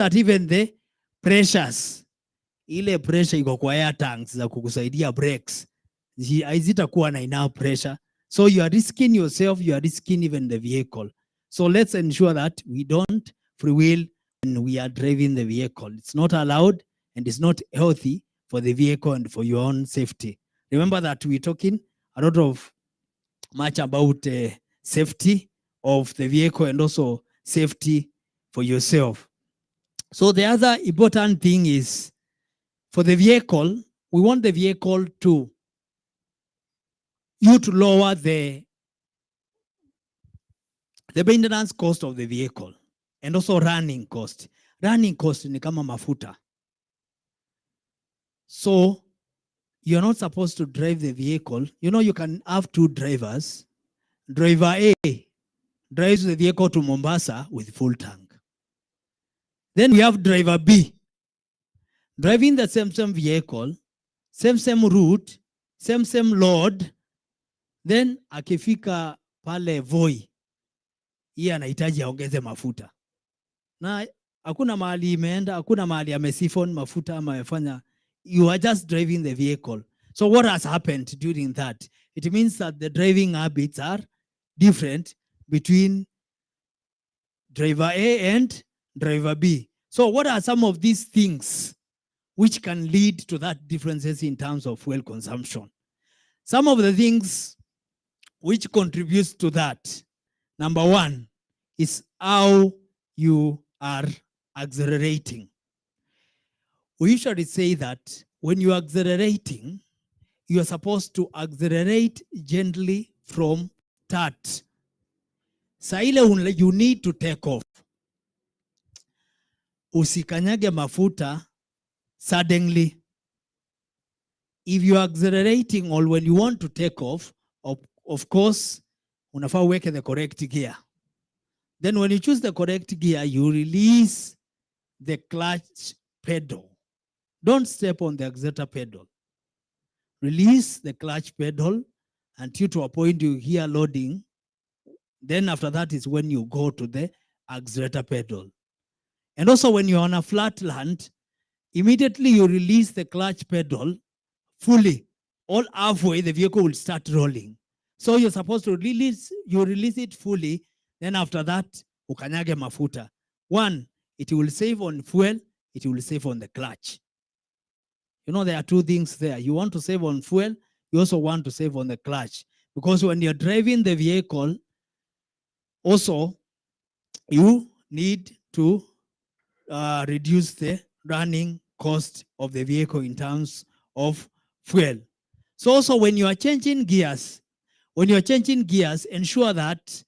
that even the pressures, ile pressure iko kwa air tanks za kukusaidia brakes, hazitakuwa na enough pressure. So you are risking yourself, you are risking even the vehicle. So let's ensure that we don't freewheel when we are driving the vehicle. It's not allowed and it's not healthy for the vehicle and for your own safety. Remember that we're talking a lot of much about safety of the vehicle and also safety for yourself. So the other important thing is for the vehicle, we want the vehicle to lower the maintenance cost of the vehicle and also running cost. Running cost ni kama mafuta. So you're not supposed to drive the vehicle. You know, you can have two drivers. Driver A drives the vehicle to Mombasa with full tank. Then we have driver B driving the same vehicle, same route, same load. Then akifika pale Voi, yeye anahitaji aongeze mafuta. Na hakuna mahali imeenda, hakuna mahali amesifon mafuta ama amefanya. You are just driving the vehicle. So what has happened during that? It means that the driving habits are different between driver A and driver B. So what are some of these things which can lead to that differences in terms of fuel consumption? Some of the things which contributes to that, number one, is how you are accelerating. We usually say that when you are accelerating, you are supposed to accelerate gently from start. Sa ile you need to take off. Usikanyage mafuta suddenly. If you are accelerating or when you want to take off, of course, unafaa uweke the correct gear. Then when you choose the correct gear, you release the clutch pedal. Don't step on the accelerator pedal. Release the clutch pedal until to a point you hear loading. Then after that is when you go to the accelerator pedal. And also when you're on a flat land, immediately you release the clutch pedal fully. All halfway, the vehicle will start rolling. So you're supposed to release it fully. Then after that, ukanyage mafuta. One, it will save on fuel. It will save on the clutch. You know, there are two things there. You want to save on fuel. You also want to save on the clutch. Because when you're driving the vehicle, also, you need to reduce the running cost of the vehicle in terms of fuel. So also when you are changing gears, ensure that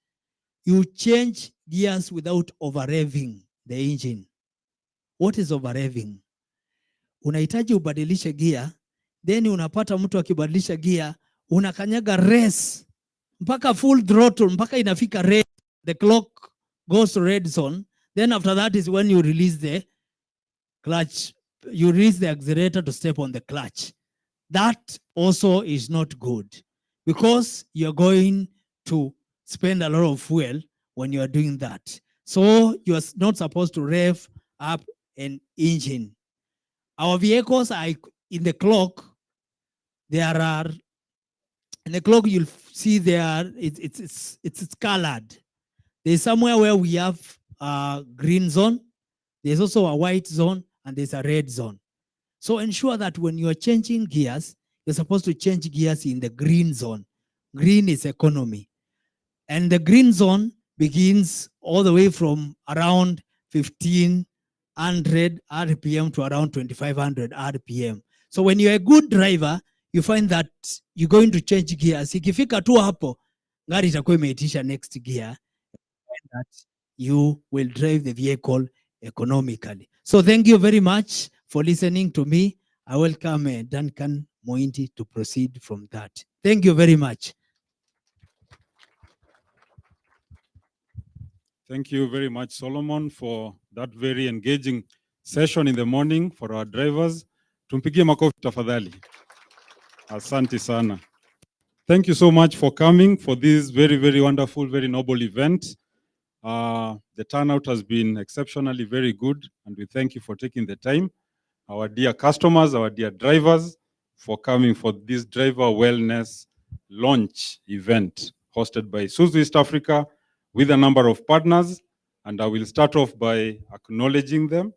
you change gears without over-revving the engine. What is over-revving? Unahitaji ubadilishe gear, then unapata mtu akibadilisha gear, unakanyaga race mpaka full throttle, mpaka inafika red, the clock goes to red zone. Then after that is when you release the clutch, you release the accelerator to step on the clutch. That also is not good because you're going to spend a lot of fuel when you are doing that. So you are not supposed to rev up an engine. Our vehicles are in the clock. There are, in the clock you'll see there, it's colored. There's somewhere where we have a green zone. There's also a white zone and there's a red zone. So ensure that when you are changing gears, you're supposed to change gears in the green zone. Green is economy. And the green zone begins all the way from around 1500 RPM to around 2500 RPM. So when you're a good driver, you find that you're going to change gears. Ikifika tu hapo, gari itakuwa imeitisha next gear. That you will drive the vehicle economically. So thank you very much for listening to me. I welcome Duncan Mointi to proceed from that. Thank you very much. Thank you very much, Solomon, for that very engaging session in the morning for our drivers. Tumpigie makofi tafadhali. Asante sana. Thank you so much for coming for this very, very wonderful, very noble event. The turnout has been exceptionally very good, and we thank you for taking the time. Our dear customers, our dear drivers, for coming for this driver wellness launch event hosted by Isuzu East Africa with a number of partners. And I will start off by acknowledging them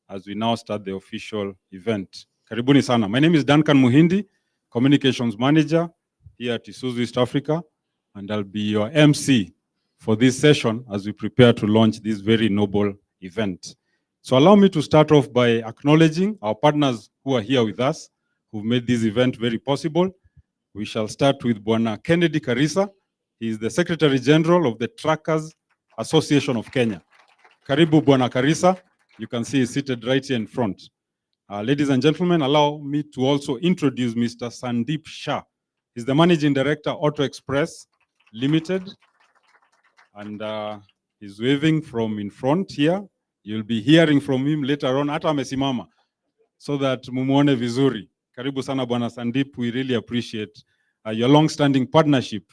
as we now start the official event. Karibuni sana. My name is Duncan Muhindi, Communications Manager here at Isuzu East Africa, and I'll be your MC for this session as we prepare to launch this very noble event. So allow me to start off by acknowledging our partners who are here with us, who've made this event very possible. We shall start with Bwana Kennedy Karisa. He is the Secretary General of the Truckers Association of Kenya. Karibu Bwana Karisa. You can see he's seated right here in front. Ladies and gentlemen, allow me to also introduce Mr. Sandeep Shah. He's the Managing Director, AutoXpress Limited. And he's waving from in front here. You'll be hearing from him later on, hata amesimama, so that mumuone vizuri. Karibu sana Bwana Sandeep. We really appreciate your long-standing partnership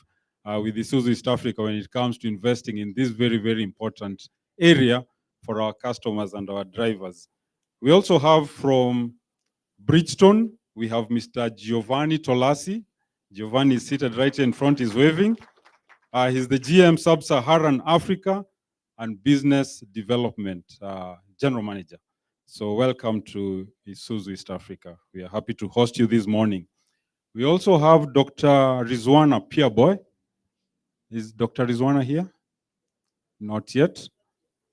with Isuzu East Africa when it comes to investing in this very, very important area for our customers and our drivers. We also have from Bridgestone, we have Mr. Giovanni Tolasi. Giovanni is seated right here in front, he's waving. He's the GM Sub-Saharan Africa and Business Development General Manager. So welcome to Isuzu East Africa. We are happy to host you this morning. We also have Dr. Rizwana Piaboy. Is Dr. Rizwana here? Not yet.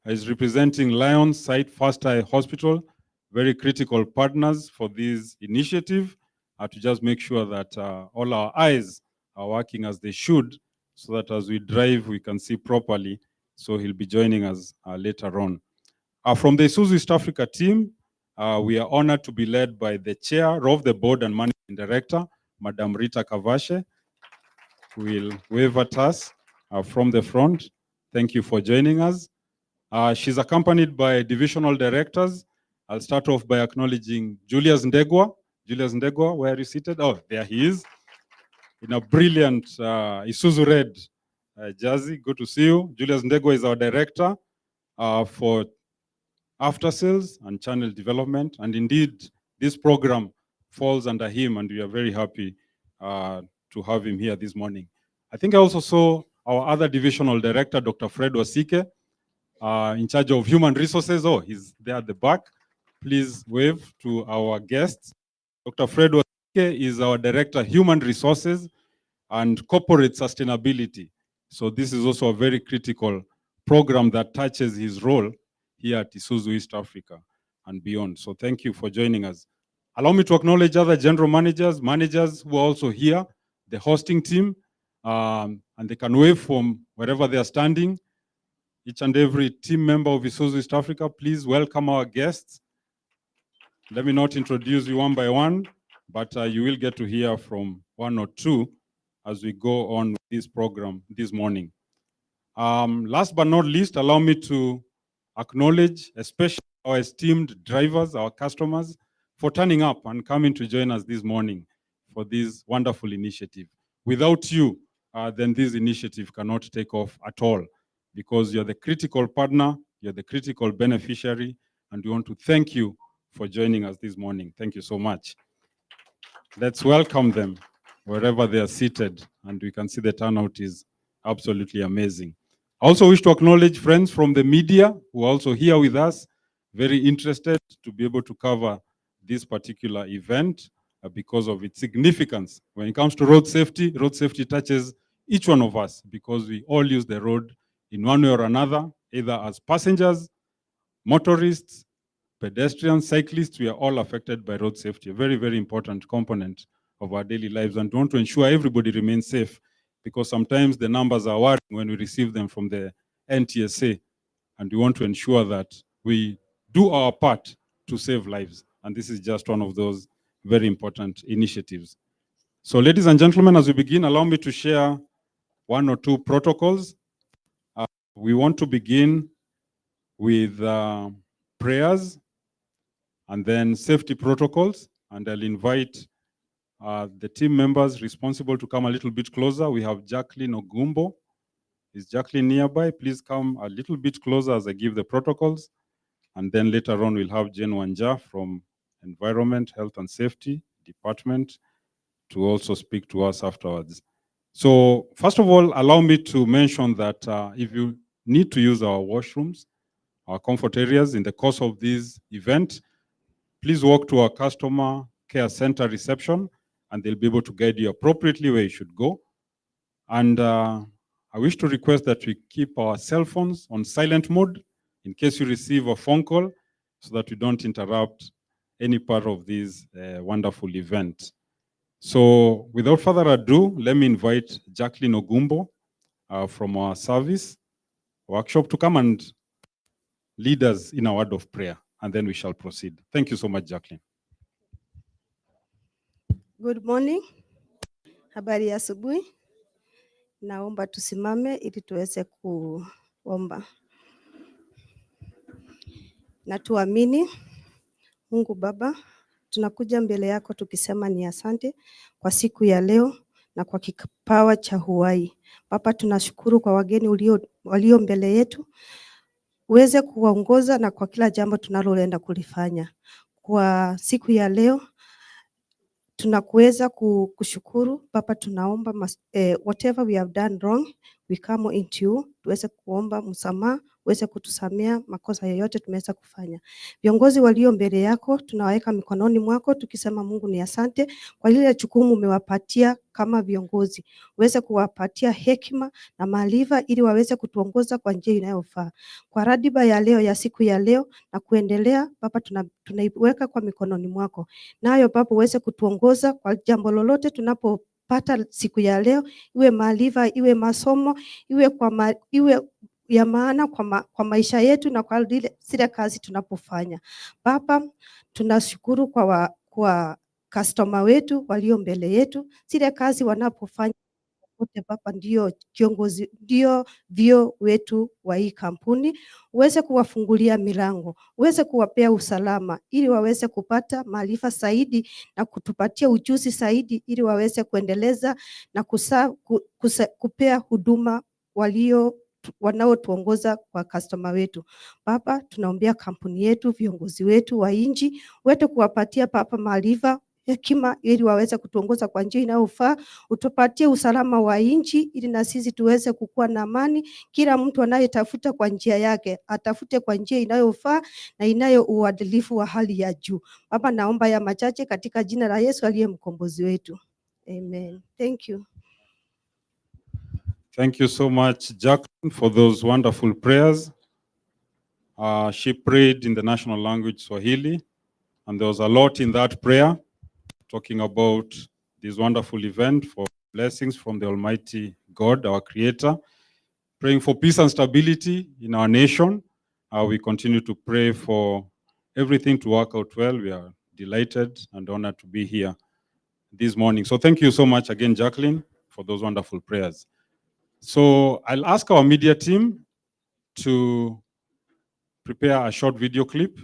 He's representing Lions Site First Eye Hospital, very critical partners for this initiative, to just make sure that all our eyes are working as they should, so that as we drive, we can see properly. So he'll be joining us later on. From the Isuzu East Africa team, we are honored to be led by the chair of the board and managing director, Madam Rita Kavashe, who will wave at us from the front. Thank you for joining us. She's accompanied by divisional directors. I'll start off by acknowledging Julius Ndegwa. Julius Ndegwa, where are you seated? Oh, there he is, in a brilliant Isuzu red jersey. Good to see you. Julius Ndegwa is our director for after sales and channel development. And indeed, this program falls under him, and we are very happy to have him here this morning. I think I also saw our other divisional director, Dr. Fred Wasike, in charge of human resources. Oh, he's there at the back. Please wave to our guests. Dr. Fred Wasike is our director, human resources and corporate sustainability. So this is also a very critical program that touches his role here at Isuzu East Africa and beyond. So thank you for joining us. Allow me to acknowledge other general managers who are also here, the hosting team, and they can wave from wherever they are standing. Each and every team member of Isuzu East Africa, please welcome our guests. Let me not introduce you one by one, but you will get to hear from one or two as we go on with this program this morning. Last but not least, allow me to acknowledge especially our esteemed drivers, our customers, for turning up and coming to join us this morning for this wonderful initiative. Without you, then this initiative cannot take off at all, because you're the critical partner, you're the critical beneficiary, and we want to thank you for joining us this morning. Thank you so much. Let's welcome them wherever they are seated, and we can see the turnout is absolutely amazing. I also wish to acknowledge friends from the media who are also here with us, very interested to be able to cover this particular event because of its significance. When it comes to road safety touches each one of us, because we all use the road in one way or another, either as passengers, motorists, pedestrians, cyclists. We are all affected by road safety, a very, very important component of our daily lives, and we want to ensure everybody remains safe, because sometimes the numbers are worrying when we receive them from the NTSA, and we want to ensure that we do our part to save lives. And this is just one of those very important initiatives. So ladies and gentlemen, as we begin, allow me to share one or two protocols. We want to begin with prayers and then safety protocols, and I'll invite the team members responsible to come a little bit closer. We have Jacqueline Ogumbo Is Jacqueline nearby? Please come a little bit closer as I give the protocols. And then later on, we'll have Jane Wanja from Environment, Health and Safety Department to also speak to us afterwards. So first of all, allow me to mention that if you need to use our washrooms, our comfort areas in the course of this event, please walk to our customer care center reception and they'll be able to guide you appropriately where you should go. And I wish to request that we keep our cell phones on silent mode in case you receive a phone call so that we don't interrupt any part of this wonderful event. So without further ado, let me invite Jacqueline Ogumbo from our service workshop to come and lead us in a word of prayer, and then we shall proceed. Thank you so much, Jacqueline. Good morning. Habari ya asubuhi. Naomba tusimame ili tuweze kuomba. Na tuamini Mungu Baba, tunakuja mbele yako tukisema ni asante kwa siku ya leo na kwa kipawa cha uhai. Baba, tunashukuru kwa wageni walio mbele yetu. Uweze kuwaongoza na kwa kila jambo tunaloenda kulifanya. Kwa siku ya leo tunakuweza kushukuru Baba, tunaomba whatever we have done wrong, we come into you, tuweze kuomba msamaha, uweze kutusamea makosa yoyote tumeweza kufanya. Viongozi walio mbele yako tunawaweka mikononi mwako tukisema Mungu ni asante kwa ile jukumu umewapatia kama viongozi. Uweze kuwapatia hekima na maarifa ili waweze kutuongoza kwa njia inayofaa. Kwa ratiba ya leo ya siku ya leo na kuendelea Baba, tunaiweka kwa mikononi mwako. Nayo Baba uweze kutuongoza kwa jambo lolote tunapopata siku ya leo, iwe maarifa, iwe masomo, iwe ya maana kwa maisha yetu na kwa zile kazi tunapofanya. Baba, tunashukuru kwa customer wetu walio mbele yetu, zile kazi wanapofanya wote Baba ndio kiongozi, ndio vio wetu wa hii kampuni. Uweze kuwafungulia milango, uweze kuwapea usalama ili waweze kupata maarifa zaidi na kutupatia ujuzi zaidi ili waweze kuendeleza na kupea huduma wanaotuongoza kwa customer wetu. Baba, tunaombea kampuni yetu, viongozi wetu wa nchi, uweze kuwapatia Baba maarifa, hekima ili waweze kutuongoza kwa njia inayofaa. Utupatie usalama wa nchi ili na sisi tuweze kukua na amani. Kila mtu anayetafuta kwa njia yake atafute kwa njia inayofaa na inayo uadilifu wa hali ya juu. Baba, naomba ya machache katika jina la Yesu aliye mkombozi wetu. Amen. Thank you. Thank you so much, Jacqueline, for those wonderful prayers. She prayed in the national language Swahili, and there was a lot in that prayer talking about this wonderful event for blessings from the Almighty God, our Creator, praying for peace and stability in our nation. We continue to pray for everything to work out well. We are delighted and honored to be here this morning. So thank you so much again, Jacqueline, for those wonderful prayers. So I'll ask our media team to prepare a short video clip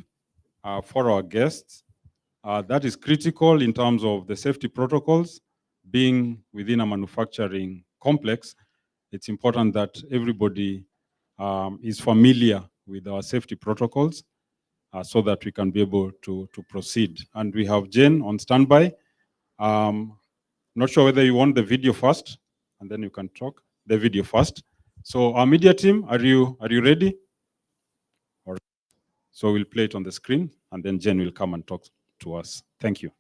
for our guests. That is critical in terms of the safety protocols. Being within a manufacturing complex, it's important that everybody is familiar with our safety protocols so that we can be able to proceed. And we have Jane on standby. Not sure whether you want the video first, and then you can talk. The video first. So our media team, are you ready? All right. So we'll play it on the screen, and then Jen will come and talk to us. Thank you.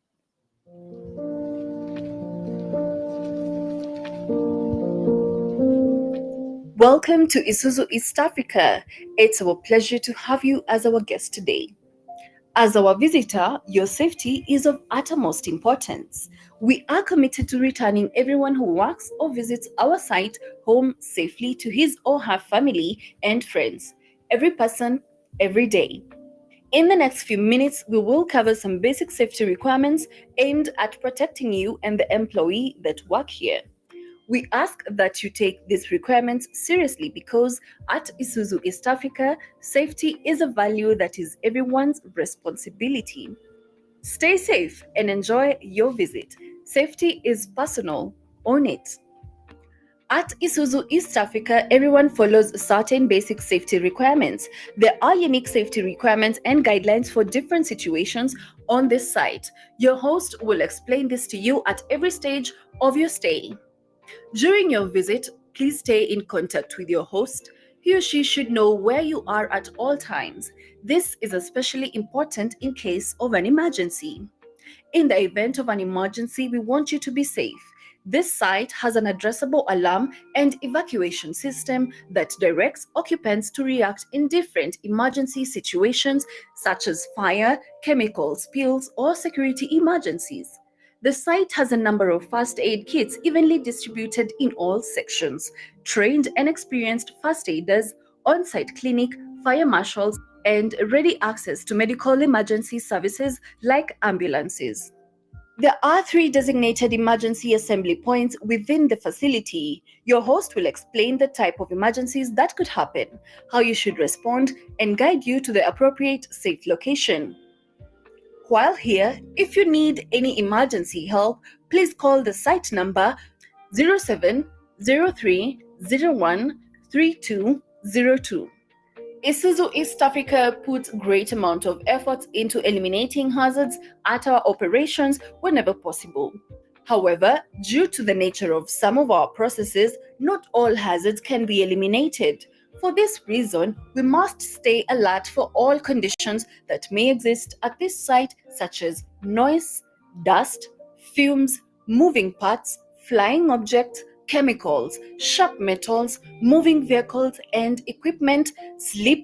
Welcome to Isuzu East Africa. It's our pleasure to have you as our guest today. As our visitor, your safety is of utmost importance. We are committed to returning everyone who works or visits our site home safely to his or her family and friends. Every person, every day. In the next few minutes, we will cover some basic safety requirements aimed at protecting you and the employee that work here. We ask that you take these requirements seriously because at Isuzu East Africa, safety is a value that is everyone's responsibility. Stay safe and enjoy your visit. Safety is personal. Own it. At Isuzu East Africa, everyone follows certain basic safety requirements. There are unique safety requirements and guidelines for different situations on this site. Your host will explain this to you at every stage of your stay. During your visit, please stay in contact with your host. He or she should know where you are at all times. This is especially important in case of an emergency. In the event of an emergency, we want you to be safe. This site has an addressable alarm and evacuation system that directs occupants to react in different emergency situations such as fire, chemical spills, or security emergencies. The site has a number of first aid kits evenly distributed in all sections. Trained and experienced first aiders, on site clinic, fire marshals, and ready access to medical emergency services like ambulances. There are 3 designated emergency assembly points within the facility. Your host will explain the type of emergencies that could happen, how you should respond, and guide you to the appropriate safe location. While here, if you need any emergency help, please call the site number 0703013202. Isuzu East Africa puts great amount of effort into eliminating hazards at our operations whenever possible. However, due to the nature of some of our processes, not all hazards can be eliminated. For this reason, we must stay alert for all conditions that may exist at this site, such as noise, dust, fumes, moving parts, flying objects, chemicals, sharp metals, moving vehicles and equipment, slip,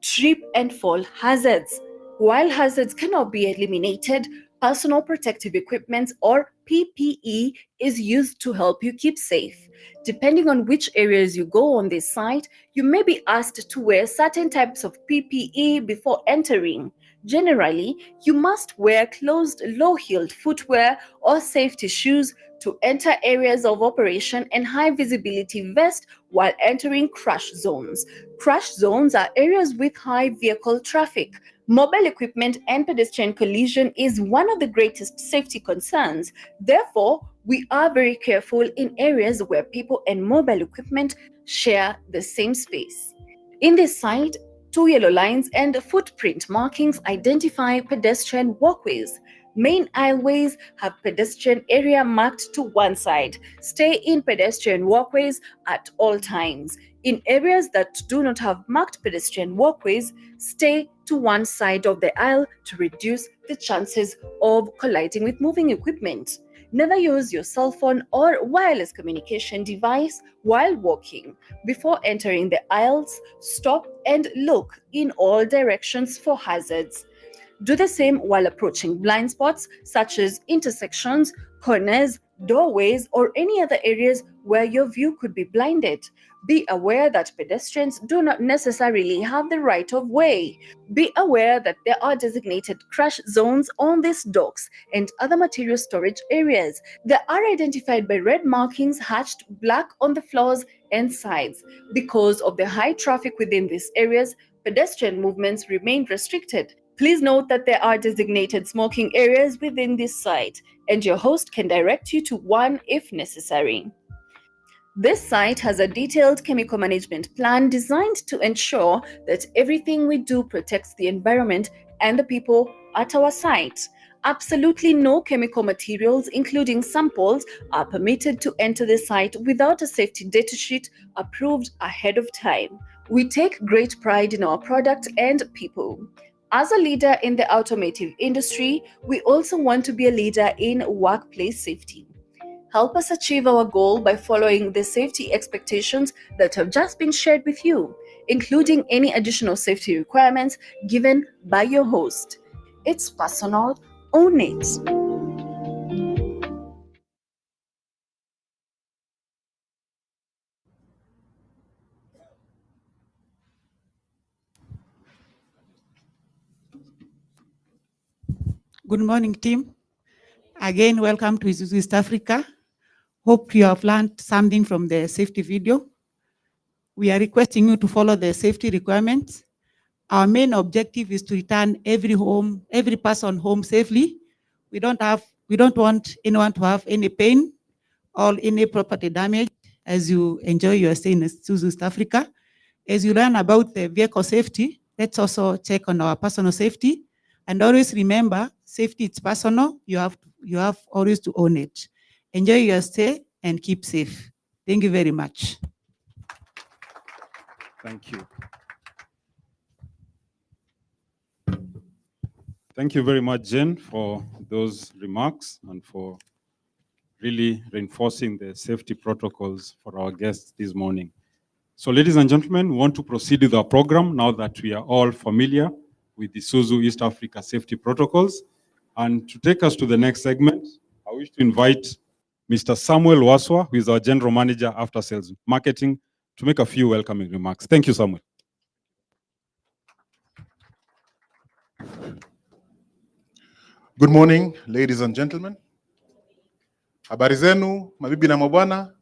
trip, and fall hazards. While hazards cannot be eliminated, personal protective equipment or PPE is used to help you keep safe. Depending on which areas you go on this site, you may be asked to wear certain types of PPE before entering. Generally, you must wear closed, low-heeled footwear or safety shoes to enter areas of operation and high-visibility vest while entering crash zones. Crash zones are areas with high vehicle traffic. Mobile equipment and pedestrian collision is one of the greatest safety concerns. Therefore, we are very careful in areas where people and mobile equipment share the same space. In this site, 2 yellow lines and footprint markings identify pedestrian walkways. Main aisleways have pedestrian area marked to one side. Stay in pedestrian walkways at all times. In areas that do not have marked pedestrian walkways, stay to one side of the aisle to reduce the chances of colliding with moving equipment. Never use your cell phone or wireless communication device while walking. Before entering the aisles, stop and look in all directions for hazards. Do the same while approaching blind spots such as intersections, corners, doorways, or any other areas where your view could be blinded. Be aware that pedestrians do not necessarily have the right of way. Be aware that there are designated crash zones on these docks and other material storage areas. They are identified by red markings hatched black on the floors and sides. Because of the high traffic within these areas, pedestrian movements remain restricted. Please note that there are designated smoking areas within this site, and your host can direct you to one if necessary. This site has a detailed chemical management plan designed to ensure that everything we do protects the environment and the people at our site. Absolutely no chemical materials, including samples, are permitted to enter the site without a safety data sheet approved ahead of time. We take great pride in our product and people. As a leader in the automotive industry, we also want to be a leader in workplace safety. Help us achieve our goal by following the safety expectations that have just been shared with you, including any additional safety requirements given by your host. It's personal, own it. Good morning, team. Again, welcome to Isuzu East Africa. Hope you have learned something from the safety video. We are requesting you to follow the safety requirements. Our main objective is to return every person home safely. We don't want anyone to have any pain or any property damage. as you enjoy your stay in Isuzu East Africa. As you learn about the vehicle safety, let's also check on our personal safety. And always remember, safety is personal. You have always to own it. Enjoy your stay and keep safe. Thank you very much. Thank you. Thank you very much, Jen, for those remarks and for really reinforcing the safety protocols for our guests this morning. So, ladies and gentlemen, we want to proceed with our program now that we are all familiar with the Isuzu East Africa safety protocols. And to take us to the next segment, I wish to invite Mr. Samuel Waswa, who is our General Manager After Sales Marketing, to make a few welcoming remarks. Thank you, Samuel. Good morning, ladies and gentlemen. Habari zenu, mabibi na mabwana.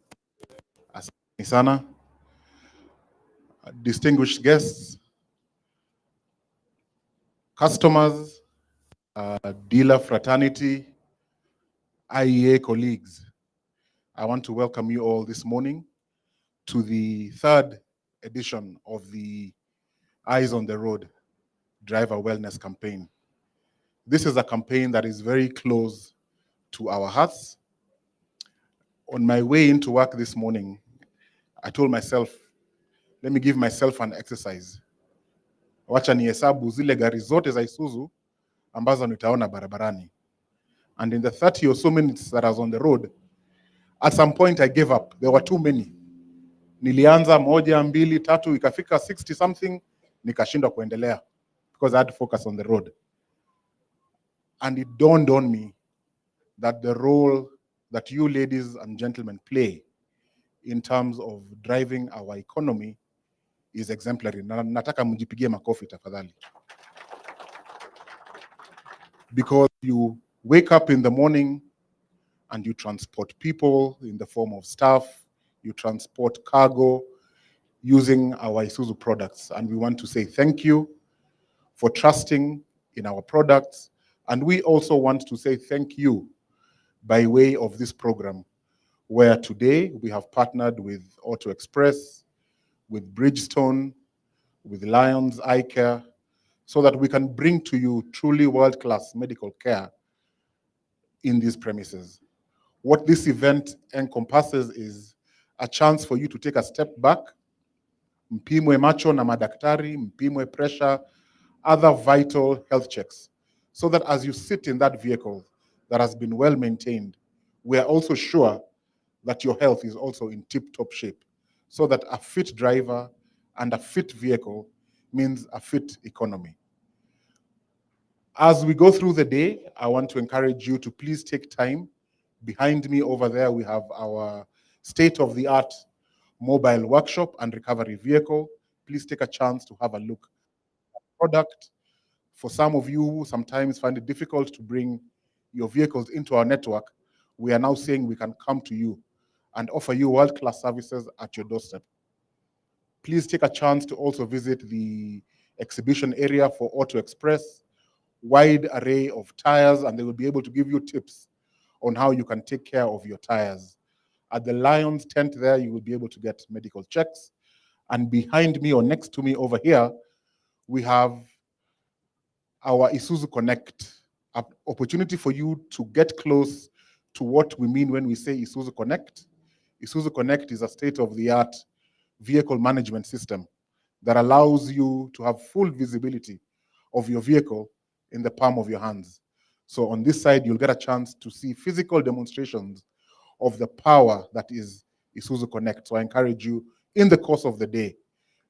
Asante sana. Distinguished guests, customers, dealer fraternity, IEA colleagues. I want to welcome you all this morning to the third edition of the Eyes on the Road Driver Wellness Campaign. This is a campaign that is very close to our hearts. On my way into work this morning, I told myself, let me give myself an exercise. Wacha nihesabu zile gari zote za Isuzu ambazo nitaona barabarani. And in the 30 or so minutes that I was on the road, at some point I gave up. There were too many. Nilianza moja, mbili, tatu, ikafika 60 something, nikashindwa kuendelea because I had to focus on the road. And it dawned on me that the role that you ladies and gentlemen play in terms of driving our economy is exemplary. Nataka mjipigie makofi tafadhali. Because you wake up in the morning and you transport people in the form of staff, you transport cargo using our Isuzu products. And we want to say thank you for trusting in our products. And we also want to say thank you by way of this program, where today we have partnered with AutoXpress, with Bridgestone, with Lions Eye Care, so that we can bring to you truly world-class medical care in these premises. What this event encompasses is a chance for you to take a step back, mpimwe macho na madaktari, mpimwe pressure, other vital health checks, so that as you sit in that vehicle that has been well maintained, we are also sure that your health is also in tip-top shape, so that a fit driver and a fit vehicle means a fit economy. As we go through the day, I want to encourage you to please take time. Behind me over there, we have our state-of-the-art mobile workshop and recovery vehicle. Please take a chance to have a look at the product. For some of you who sometimes find it difficult to bring your vehicles into our network, we are now saying we can come to you and offer you world-class services at your doorstep. Please take a chance to also visit the exhibition area for AutoXpress, wide array of tires, and they will be able to give you tips on how you can take care of your tires. At the Lions tent there, you will be able to get medical checks. And behind me or next to me over here, we have our Isuzu Connect, an opportunity for you to get close to what we mean when we say Isuzu Connect. Isuzu Connect is a state-of-the-art vehicle management system that allows you to have full visibility of your vehicle in the palm of your hands. So on this side, you'll get a chance to see physical demonstrations of the power that is Isuzu Connect. So I encourage you in the course of the day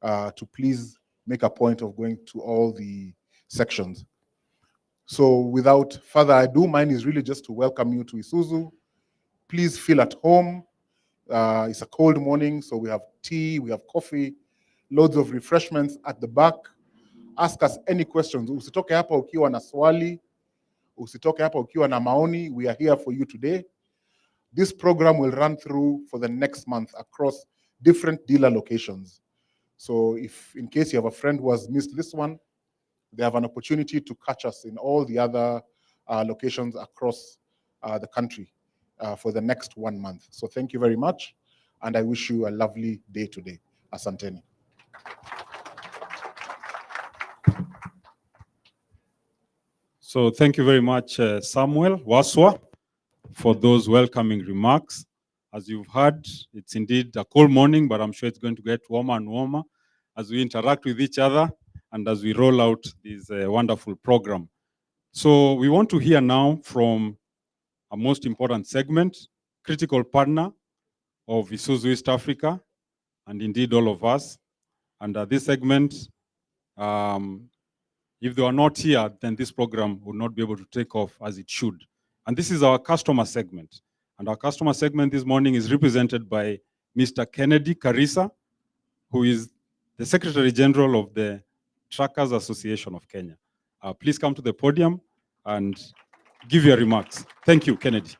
to please make a point of going to all the sections. So without further ado, mine is really just to welcome you to Isuzu. Please feel at home. It's a cold morning, so we have tea, we have coffee, loads of refreshments at the back. Ask us any questions. Usitoke hapa ukiwa na swali, usitoke hapa ukiwa na maoni. We are here for you today. This program will run through for the next month across different dealer locations. So if in case you have a friend who has missed this one, they have an opportunity to catch us in all the other locations across the country for the next 1 month. So thank you very much. and I wish you a lovely day today. Asanteni. So thank you very much, Samuel Waswa, for those welcoming remarks. As you've heard, it's indeed a cold morning, but I'm sure it's going to get warmer and warmer as we interact with each other and as we roll out this wonderful program. So we want to hear now from a most important segment, critical partner of Isuzu East Africa, and indeed all of us. And this segment, if they are not here, then this program will not be able to take off as it should. And this is our customer segment. And our customer segment this morning is represented by Mr. Kennedy Karisa, who is the Secretary General of the Truckers Association of Kenya. Please come to the podium and give your remarks. Thank you, Kennedy.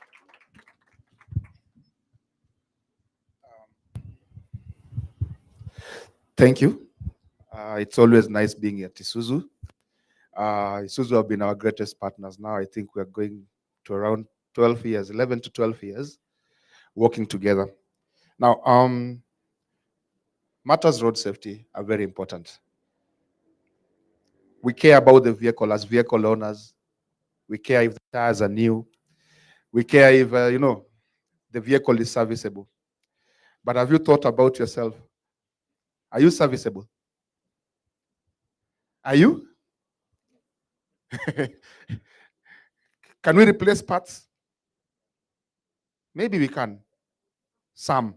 Thank you. It's always nice being at Isuzu. Isuzu have been our greatest partners now. I think we're going to around 12 years, 11 to 12 years, working together. Now, matters road safety are very important. We care about the vehicle as vehicle owners. We care if the tires are new. We care if, the vehicle is serviceable. But have you thought about yourself? Are you serviceable? Are you? Can we replace parts? Maybe we can. Some.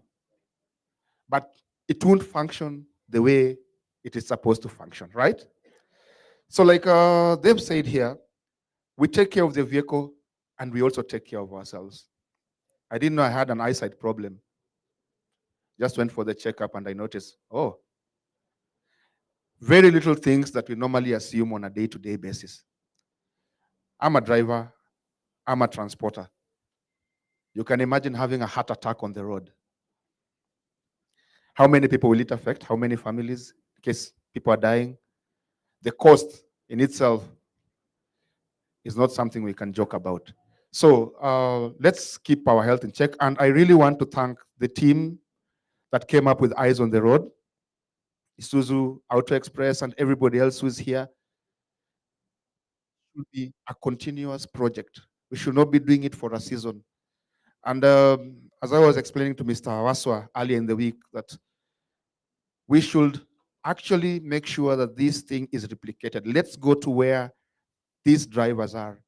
But it won't function the way it is supposed to function, right? So like they've said here, we take care of the vehicle and we also take care of ourselves. I didn't know I had an eyesight problem. Just went for the checkup and I noticed, oh, very little things that we normally assume on a day-to-day basis. I'm a driver, I'm a transporter. You can imagine having a heart attack on the road. How many people will it affect? How many families? In case people are dying. The cost in itself is not something we can joke about. So let's keep our health in check. And I really want to thank the team that came up with Eyes on the Road, Isuzu, AutoXpress, and everybody else who is here. It should be a continuous project. We should not be doing it for a season. And as I was explaining to Mr. Waswa earlier in the week, that we should actually make sure that this thing is replicated. Let's go to where these drivers are.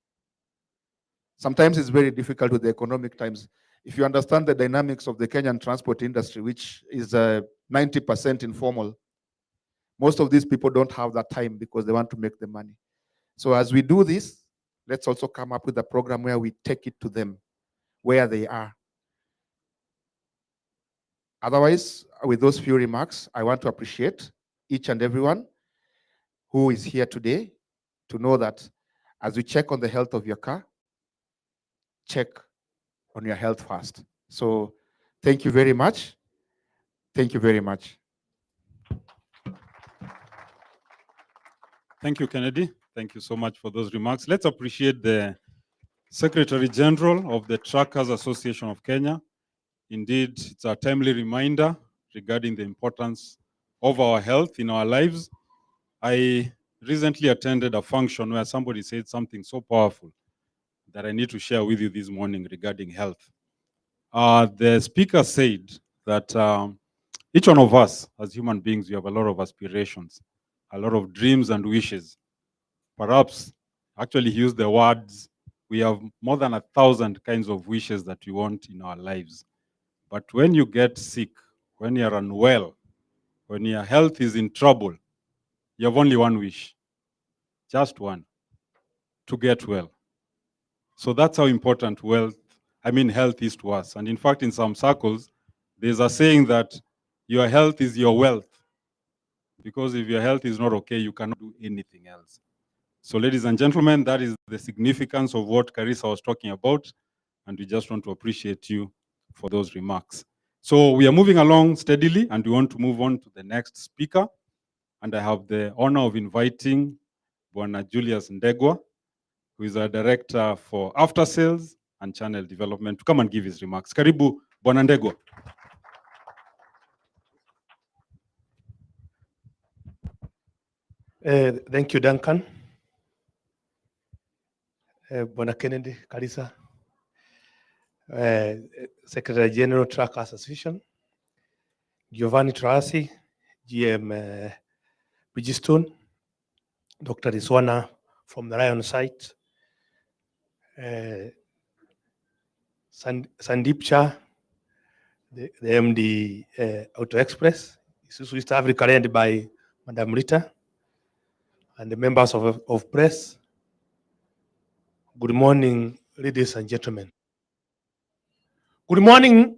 Sometimes it's very difficult with the economic times. If you understand the dynamics of the Kenyan transport industry, which is 90% informal, most of these people don't have that time because they want to make the money. So as we do this, let's also come up with a program where we take it to them, where they are. Otherwise, with those few remarks, I want to appreciate each and everyone who is here today to know that as we check on the health of your car, check on your health first. So thank you very much. Thank you very much. Thank you, Kennedy. Thank you so much for those remarks. Let's appreciate the Secretary General of the Truckers Association of Kenya. Indeed, it's a timely reminder regarding the importance of our health in our lives. I recently attended a function where somebody said something so powerful that I need to share with you this morning regarding health. The speaker said that each one of us as human beings, we have a lot of aspirations, a lot of dreams and wishes. Perhaps, actually he used the words, we have more than 1,000 kinds of wishes that we want in our lives. But when you get sick, when you're unwell, when your health is in trouble, you have only one wish, just one, to get well. So that's how important health is to us. And in fact, in some circles, there's a saying that your health is your wealth. Because if your health is not okay, you cannot do anything else. So ladies and gentlemen, that is the significance of what Karisa was talking about. And we just want to appreciate you for those remarks. So we are moving along steadily and we want to move on to the next speaker. And I have the honor of inviting Bwana Julius Ndegwa, who is our Director for After Sales and Channel Development, to come and give his remarks. Karibu, Bwana Ndegwa. Thank you, Duncan. Bwana Kennedy Karisa, Secretary General Truck Association, Giovanni Trasi, GM Bridgestone, Dr. Iswana from the Lion site, Sandeep Shah, the MD AutoXpress, Isuzu East Africa, led by Madam Rita, and the members of press. Good morning, ladies and gentlemen. Good morning.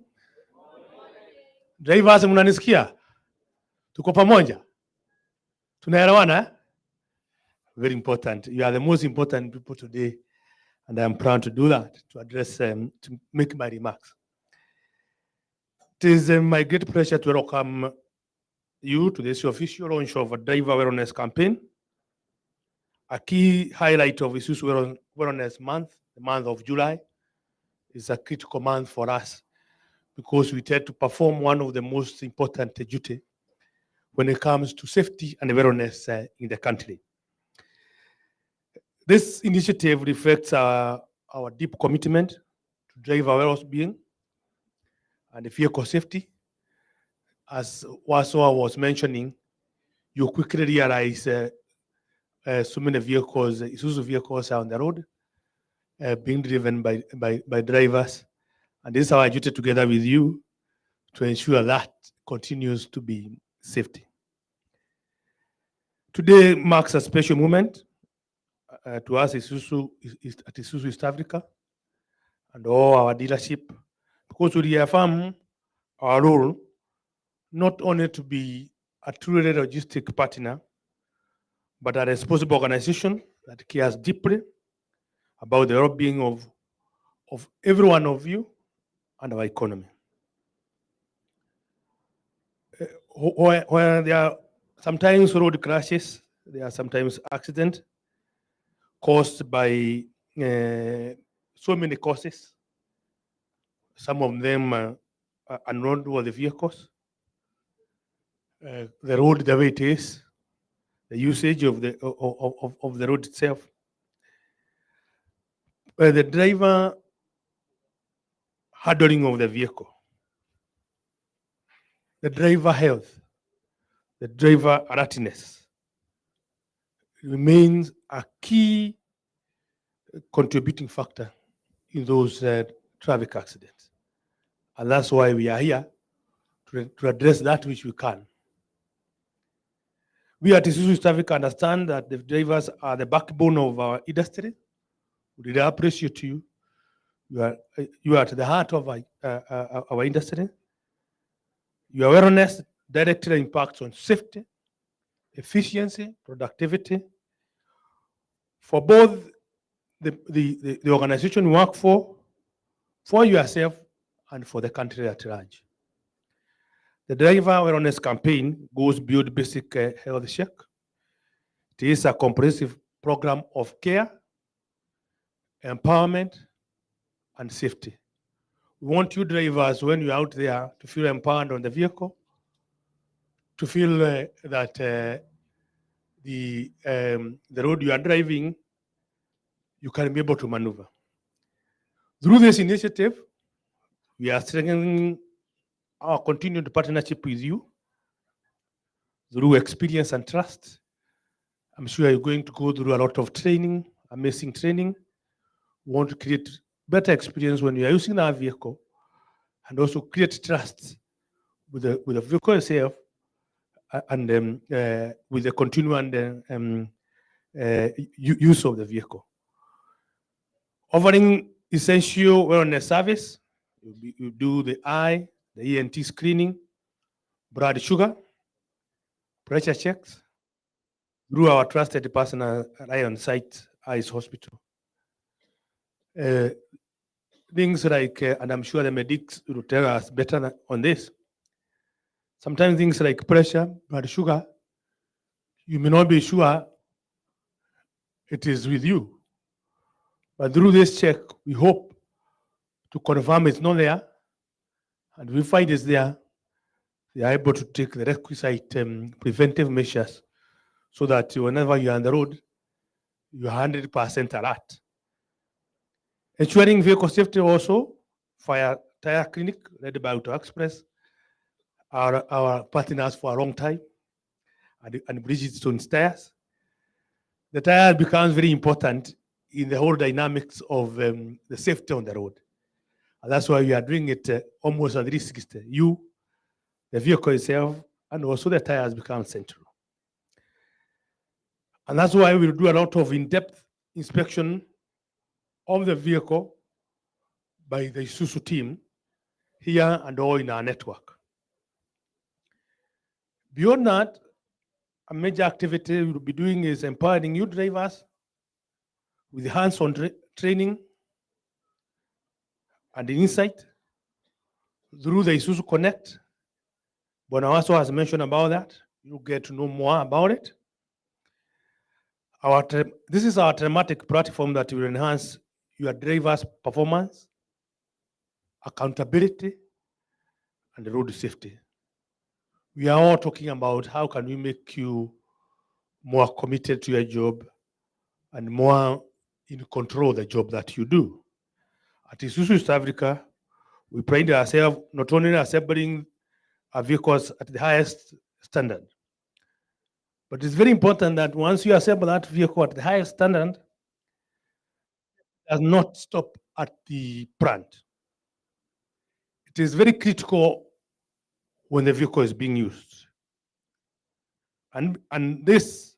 Drivers, mnanisikia? Tuko pamoja? Tunaelewana? Very important. You are the most important people today, and I am proud to do that, to address, to make my remarks. It is my great pleasure to welcome you to this official launch of a driver awareness campaign. A key highlight of Isuzu Awareness Month, the month of July, is a critical month for us because we tend to perform one of the most important duty when it comes to safety and awareness in the country. This initiative reflects our deep commitment to driver well-being and vehicle safety. As Waswa was mentioning, you quickly realize so many vehicles, Isuzu vehicles are on the road, being driven by drivers. And this is our duty together with you to ensure that continues to be safety. Today marks a special moment to us at Isuzu East Africa and all our dealership, because we reaffirm our role not only to be a truly logistic partner, but a responsible organization that cares deeply about the well-being of every one of you and our economy. Where there are sometimes road crashes, there are sometimes accidents caused by so many causes. Some of them are unroadworthy vehicles, the road the way it is, the usage of the road itself, the driver handling of the vehicle, the driver health, the driver alertness remains a key contributing factor in those traffic accidents. And that's why we are here to address that which we can. We at Isuzu East Africa understand that the drivers are the backbone of our industry. We really appreciate you. You are at the heart of our industry. Your awareness directly impacts on safety, efficiency, productivity for both the organization you work for yourself, and for the country at large. The driver awareness campaign goes beyond basic health check. It is a comprehensive program of care, empowerment, and safety. We want you drivers, when you're out there, to feel empowered on the vehicle, to feel that the road you are driving, you can be able to maneuver. Through this initiative, we are strengthening our continued partnership with you through experience and trust. I'm sure you're going to go through a lot of training, amazing training. We want to create better experience when you are using our vehicle, and also create trust with the vehicle itself, and with the continuing use of the vehicle. Offering essential wellness service, you do the eye, the ENT screening, blood sugar, pressure checks through our trusted partner, Lion Site Eyes Hospital. Things like, and I'm sure the medics will tell us better on this. Sometimes things like pressure, blood sugar, you may not be sure it is with you. But through this check, we hope to confirm it's not there. And we find it's there, they are able to take the requisite preventive measures so that whenever you're on the road, you're 100% alert. Ensuring vehicle safety also, fire tire clinic led by AutoXpress, our partners for a long time, and Bridgestone tires. The tire becomes very important in the whole dynamics of the safety on the road. And that's why we are doing it almost at 360. You, the vehicle itself, and also the tires become central. And that's why we'll do a lot of in-depth inspection of the vehicle by the Isuzu team here and all in our network. Beyond that, a major activity we'll be doing is empowering new drivers with hands-on training and insight through the Isuzu Connect. Bonawaso has mentioned about that. You get to know more about it. This is our telematic platform that will enhance your driver's performance, accountability, and road safety. We are all talking about how can we make you more committed to your job and more in control of the job that you do. At Isuzu East Africa, we pride ourselves not only assembling our vehicles at the highest standard, but it's very important that once you assemble that vehicle at the highest standard, it does not stop at the plant. It is very critical when the vehicle is being used. And this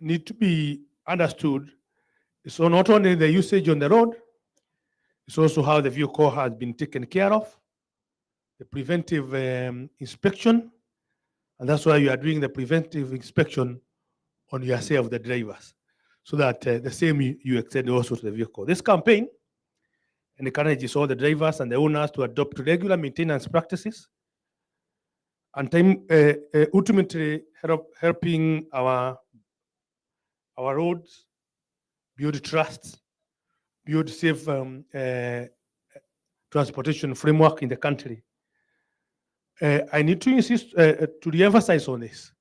need to be understood. So not only the usage on the road, it's also how the vehicle has been taken care of, the preventive inspection, and that's why you are doing the preventive inspection on yourself, the drivers, so that the same you extend also to the vehicle. This campaign encourages all the drivers and the owners to adopt regular maintenance practices and ultimately helping our roads build trust, build safe transportation framework in the country. I need to insist to re-emphasize on this.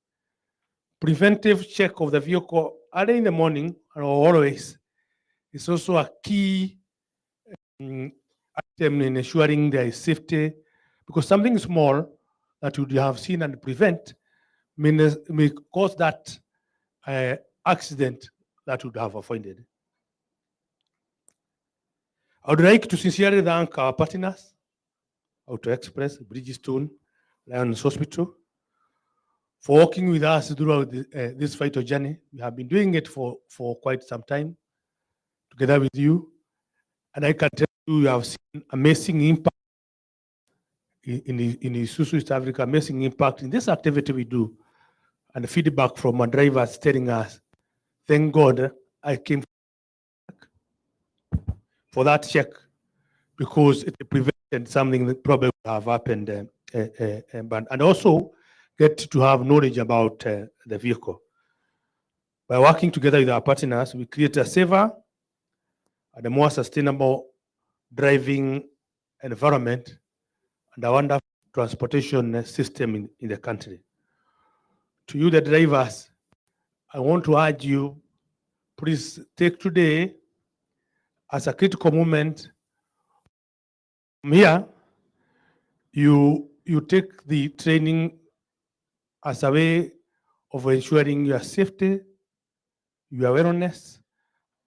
Preventive check of the vehicle early in the morning and always is also a key item in ensuring there is safety, because something small that you have seen and prevent may cause that accident that would have avoided. I would like to sincerely thank our partners, AutoXpress, Bridgestone, Lions Hospital, for working with us throughout this vital journey. We have been doing it for quite some time together with you. And I can tell you, you have seen amazing impact in Isuzu East Africa, amazing impact in this activity we do. And the feedback from our drivers telling us, thank God I came for that check, because it prevented something that probably would have happened. And also get to have knowledge about the vehicle. By working together with our partners, we create a safer and a more sustainable driving environment and a wonderful transportation system in the country. To you, the drivers, I want to urge you, please take today as a critical moment. From here, you take the training as a way of ensuring your safety, your awareness,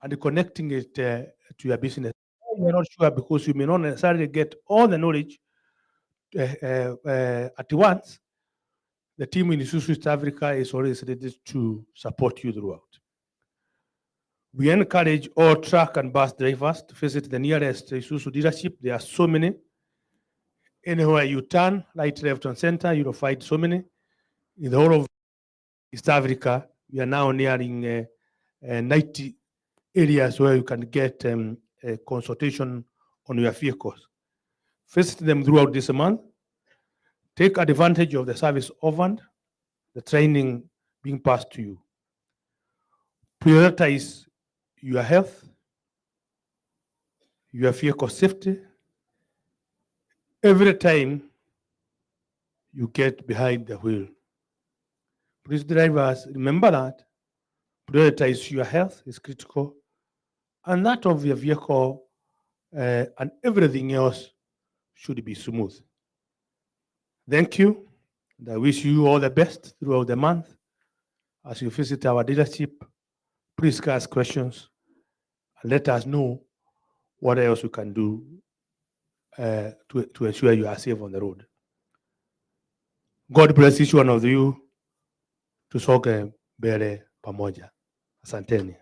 and connecting it to your business. You're not sure because you may not necessarily get all the knowledge at once. The team in Isuzu East Africa is always ready to support you throughout. We encourage all truck and bus drivers to visit the nearest Isuzu dealership. There are so many. Anywhere you turn, right, left, and center, you'll find so many. In the whole of East Africa, we are now nearing 90 areas where you can get a consultation on your vehicles. Visit them throughout this month. Take advantage of the service offered, the training being passed to you. Prioritize your health, your vehicle safety, every time you get behind the wheel. Please, drivers, remember that prioritize your health is critical, and that of your vehicle and everything else should be smooth. Thank you, and I wish you all the best throughout the month. As you visit our dealership, please ask questions and let us know what else we can do to ensure you are safe on the road. God bless each one of you. Tusonge mbele pamoja. Asanteni.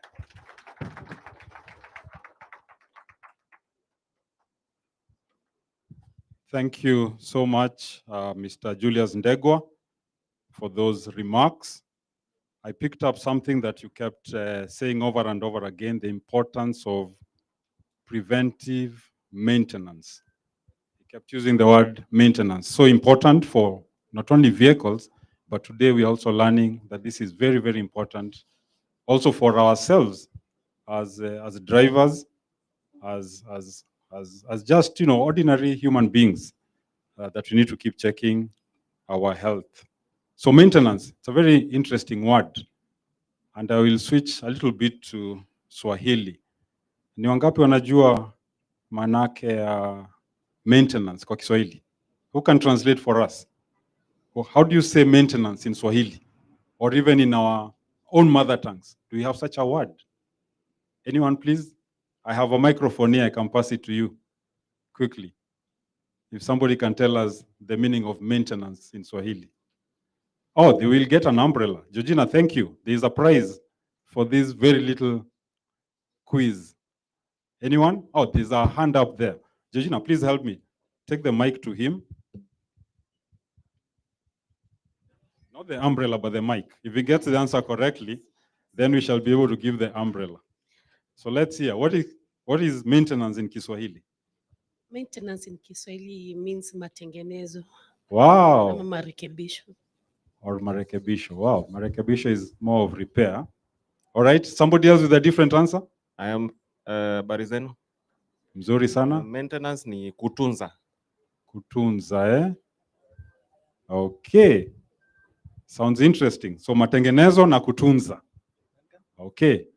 Thank you so much, Mr. Julius Ndegwa, for those remarks. I picked up something that you kept saying over and over again, the importance of preventive maintenance. You kept using the word maintenance. So important for not only vehicles, but today we're also learning that this is very, very important also for ourselves as drivers, as just, ordinary human beings, that we need to keep checking our health. So maintenance, it's a very interesting word. And I will switch a little bit to Swahili. Ni wangapi wanajua manake ya maintenance kwa Kiswahili? Who can translate for us? How do you say maintenance in Swahili? Or even in our own mother tongues? Do we have such a word? Anyone, please? I have a microphone here. I can pass it to you quickly. If somebody can tell us the meaning of maintenance in Swahili. Oh, they will get an umbrella. Georgina, thank you. There is a prize for this very little quiz. Anyone? Oh, there's a hand up there. Georgina, please help me. Take the mic to him. Not the umbrella, but the mic. If he gets the answer correctly, then we shall be able to give the umbrella. So let's hear. What is maintenance in Kiswahili? Maintenance in Kiswahili means matengenezo. Wow. Ama marekebisho. Or marekebisho. Wow. Marekebisho is more of repair. All right. Somebody else with a different answer? I am Barizeno. Mzuri sana. Maintenance ni kutunza. Kutunza, eh? Okay. Sounds interesting. So matengenezo na kutunza. Okay.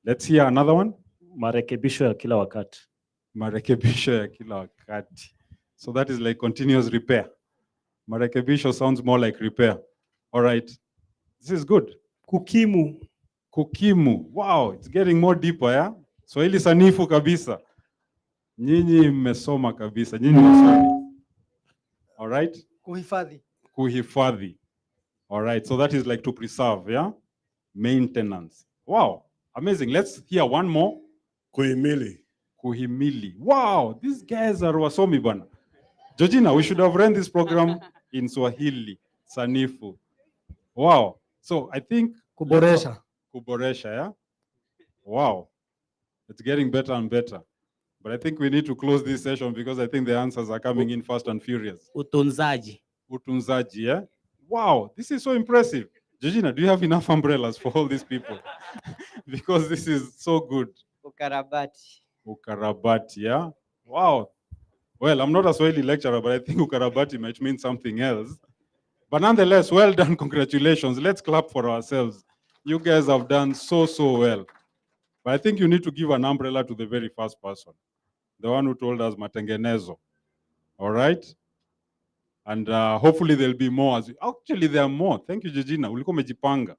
Let's hear another one. Marekebisho ya kila wakati. Marekebisho ya kila wakati. So that is like continuous repair. Marekebisho sounds more like repair. All right. This is good. Kukimu. Kukimu. Wow, it's getting more deeper, yeah? Swahili sanifu kabisa. Nyinyi mmesoma kabisa. Nyinyi wasomi. All right? Kuhifadhi. Kuhifadhi. All right. So that is like to preserve, yeah? Maintenance. Wow. Amazing. Let's hear one more. Kuhimili. Kuhimili. Wow, these guys are wasomi bana. Georgina, we should have run this program in Swahili, sanifu. Wow. So I think Kuboresha. Kuboresha, yeah? Wow. It's getting better and better. But I think we need to close this session because I think the answers are coming in fast and furious. Utunzaji. Utunzaji, yeah? Wow, this is so impressive. Georgina, do you have enough umbrellas for all these people? Because this is so good. Ukarabati. Ukarabati, yeah? Wow. Well, I'm not a Swahili lecturer, but I think ukarabati might mean something else. But nonetheless, well done, congratulations. Let's clap for ourselves. You guys have done so well. But I think you need to give an umbrella to the very first person, the one who told us matengenezo. All right? And hopefully there'll be more. Actually, there are more. Thank you, Georgina. Ulikuwa umejipanga.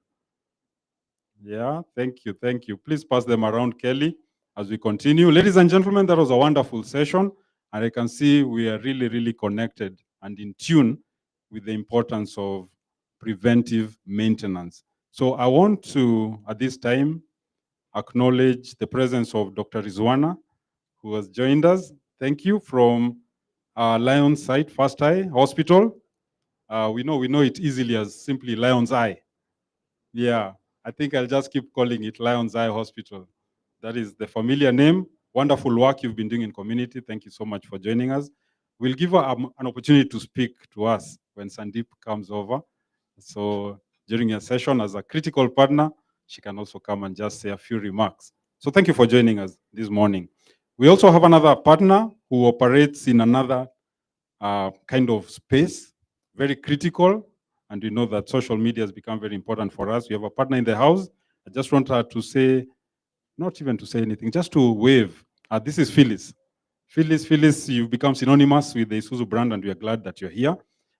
Yeah, thank you. Please pass them around, Kelly, as we continue. Ladies and gentlemen, that was a wonderful session. And I can see we are really connected and in tune with the importance of preventive maintenance. So I want to, at this time, acknowledge the presence of Dr. Rizwana, who has joined us. Thank you, from Lion's Sight First Eye Hospital. We know it easily as simply Lion's Eye. Yeah, I think I'll just keep calling it Lion's Eye Hospital. That is the familiar name. Wonderful work you've been doing in community. Thank you so much for joining us. We'll give her an opportunity to speak to us when Sandeep comes over. So during your session as a critical partner, she can also come and just say a few remarks. So thank you for joining us this morning. We also have another partner who operates in another kind of space, very critical and we know that social media has become very important for us. We have a partner in the house. I just want her to say, not even to say anything, just to wave. This is Phyllis. Phyllis, you've become synonymous with the Isuzu brand, and we are glad that you're here.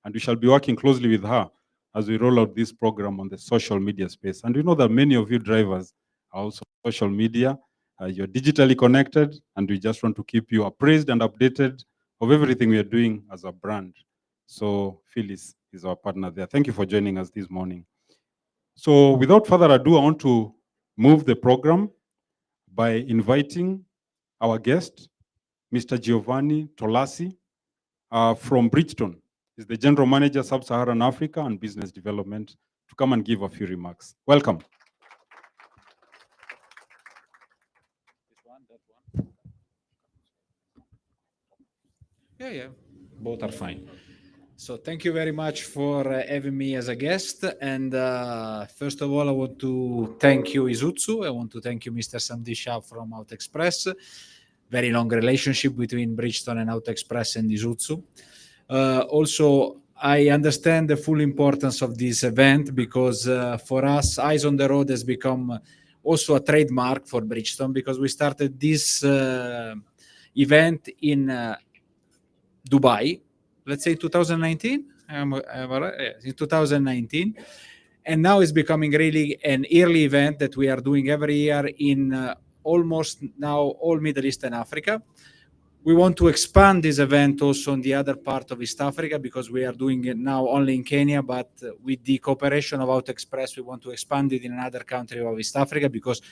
And we shall be working closely with her as we roll out this program on the social media space. And we know that many of you drivers are also social media. You're digitally connected, and we just want to keep you appraised and updated of everything we are doing as a brand. So Phyllis is our partner there. Thank you for joining us this morning. So without further ado, I want to move the program by inviting our guest, Mr. Giovanni Tolassi from Bridgestone. He's the General Manager, Sub-Saharan Africa and Business Development, to come and give a few remarks. Welcome. Yeah, both are fine. So thank you very much for having me as a guest. And first of all, I want to thank you, Isuzu. I want to thank you, Mr. Sandeep Shah from AutoXpress. Very long relationship between Bridgestone and AutoXpress and Isuzu. Also, I understand the full importance of this event because for us, Eyes on the Road has become also a trademark for Bridgestone because we started this event in Dubai, let's say 2019, in 2019. And now it's becoming really an yearly event that we are doing every year in almost now all Middle East and Africa. We want to expand this event also on the other part of East Africa because we are doing it now only in Kenya, but with the cooperation of AutoXpress, we want to expand it in another country of East Africa because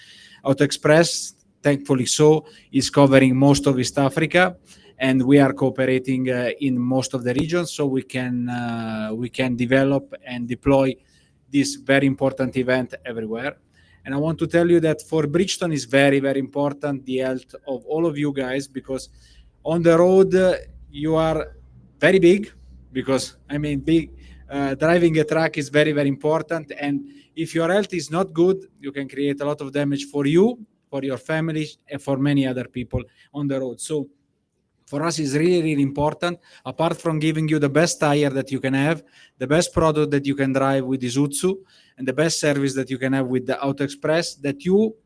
AutoXpress, thankfully so, is covering most of East Africa, and we are cooperating in most of the regions, so we can develop and deploy this very important event everywhere. And I want to tell you that for Bridgestone is very, very important, the health of all of you guys, because on the road, you are very big, because, I mean, driving a truck is very, very important. And if your health is not good, you can create a lot of damage for you, for your family, and for many other people on the road. So for us, it's really, really important, apart from giving you the best tire that you can have, the best product that you can drive with Isuzu, and the best service that you can have with the AutoXpress, that you,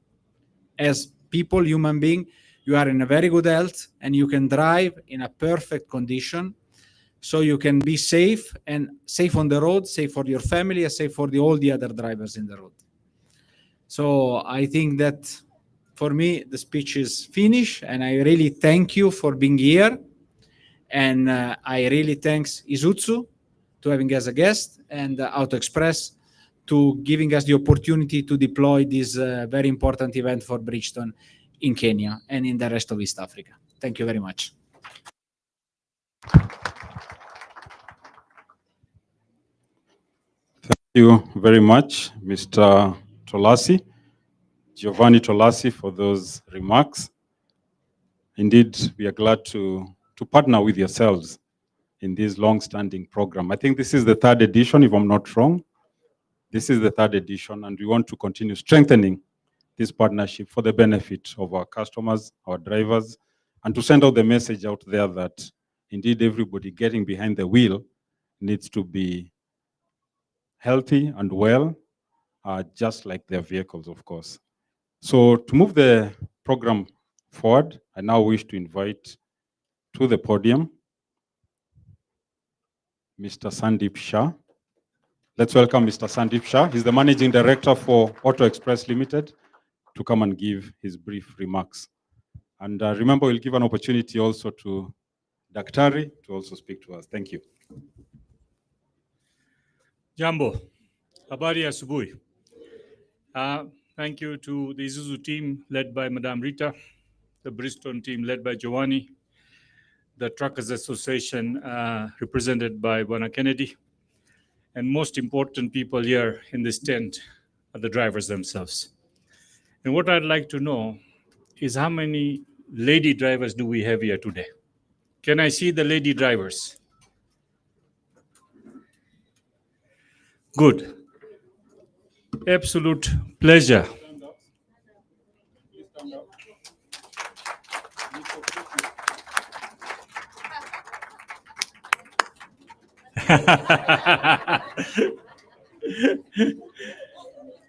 as people, human being, you are in a very good health and you can drive in a perfect condition, so you can be safe, and safe on the road, safe for your family, and safe for all the other drivers in the road. So I think that for me, the speech is finished, and I really thank you for being here. And I really thanks Isuzu to having us as a guest, and AutoXpress to giving us the opportunity to deploy this very important event for Bridgestone in Kenya and in the rest of East Africa. Thank you very much. Thank you very much, Mr. Tolassi, Giovanni Tolassi, for those remarks. Indeed, we are glad to partner with yourselves in this long-standing program. I think this is the third edition, if I'm not wrong. This is the third edition, and we want to continue strengthening this partnership for the benefit of our customers, our drivers, and to send out the message out there that indeed everybody getting behind the wheel needs to be healthy and well, just like their vehicles, of course. So to move the program forward, I now wish to invite to the podium Mr. Sandeep Shah. Let's welcome Mr. Sandeep Shah. He's the Managing Director for AutoXpress Limited, to come and give his brief remarks. And remember, we'll give an opportunity also to Daktari to also speak to us. Thank you. Jambo, habari ya asubuhi. Thank you to the Isuzu team led by Madame Rita, the Bridgestone team led by Giovanni, the Truckers Association represented by Buana Kennedy, and most important people here in this tent are the drivers themselves. And what I'd like to know is how many lady drivers do we have here today? Can I see the lady drivers? Good. Absolute pleasure.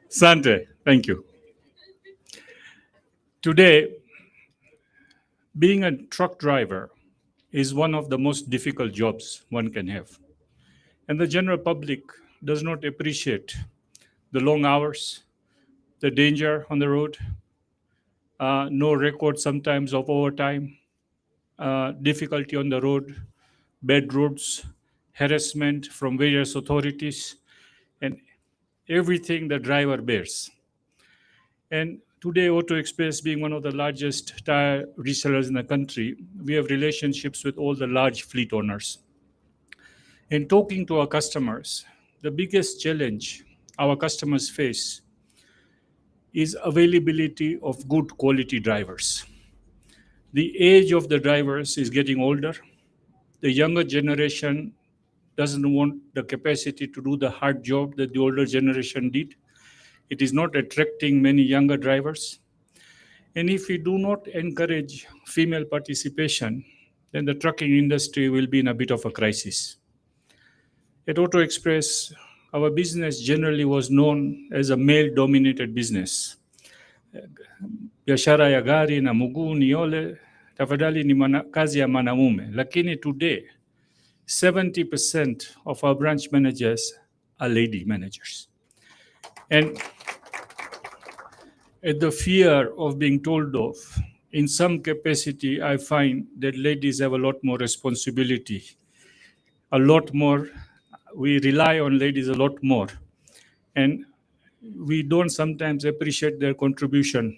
Sante, thank you. Today, being a truck driver is one of the most difficult jobs one can have. And the general public does not appreciate the long hours, the danger on the road, no record sometimes of overtime, difficulty on the road, bad roads, harassment from various authorities, and everything the driver bears. And today, AutoXpress, being one of the largest tire resellers in the country, we have relationships with all the large fleet owners. In talking to our customers, the biggest challenge our customers face is availability of good quality drivers. The age of the drivers is getting older. The younger generation doesn't want the capacity to do the hard job that the older generation did. It is not attracting many younger drivers. And if we do not encourage female participation, then the trucking industry will be in a bit of a crisis. At AutoXpress, our business generally was known as a male-dominated business. Biashara ya gari na mguu ni ole, tafadhali ni kazi ya mwanamume. Lakini today, 70% of our branch managers are lady managers. And at the fear of being told off, in some capacity, I find that ladies have a lot more responsibility, a lot more. We rely on ladies a lot more. And we don't sometimes appreciate their contribution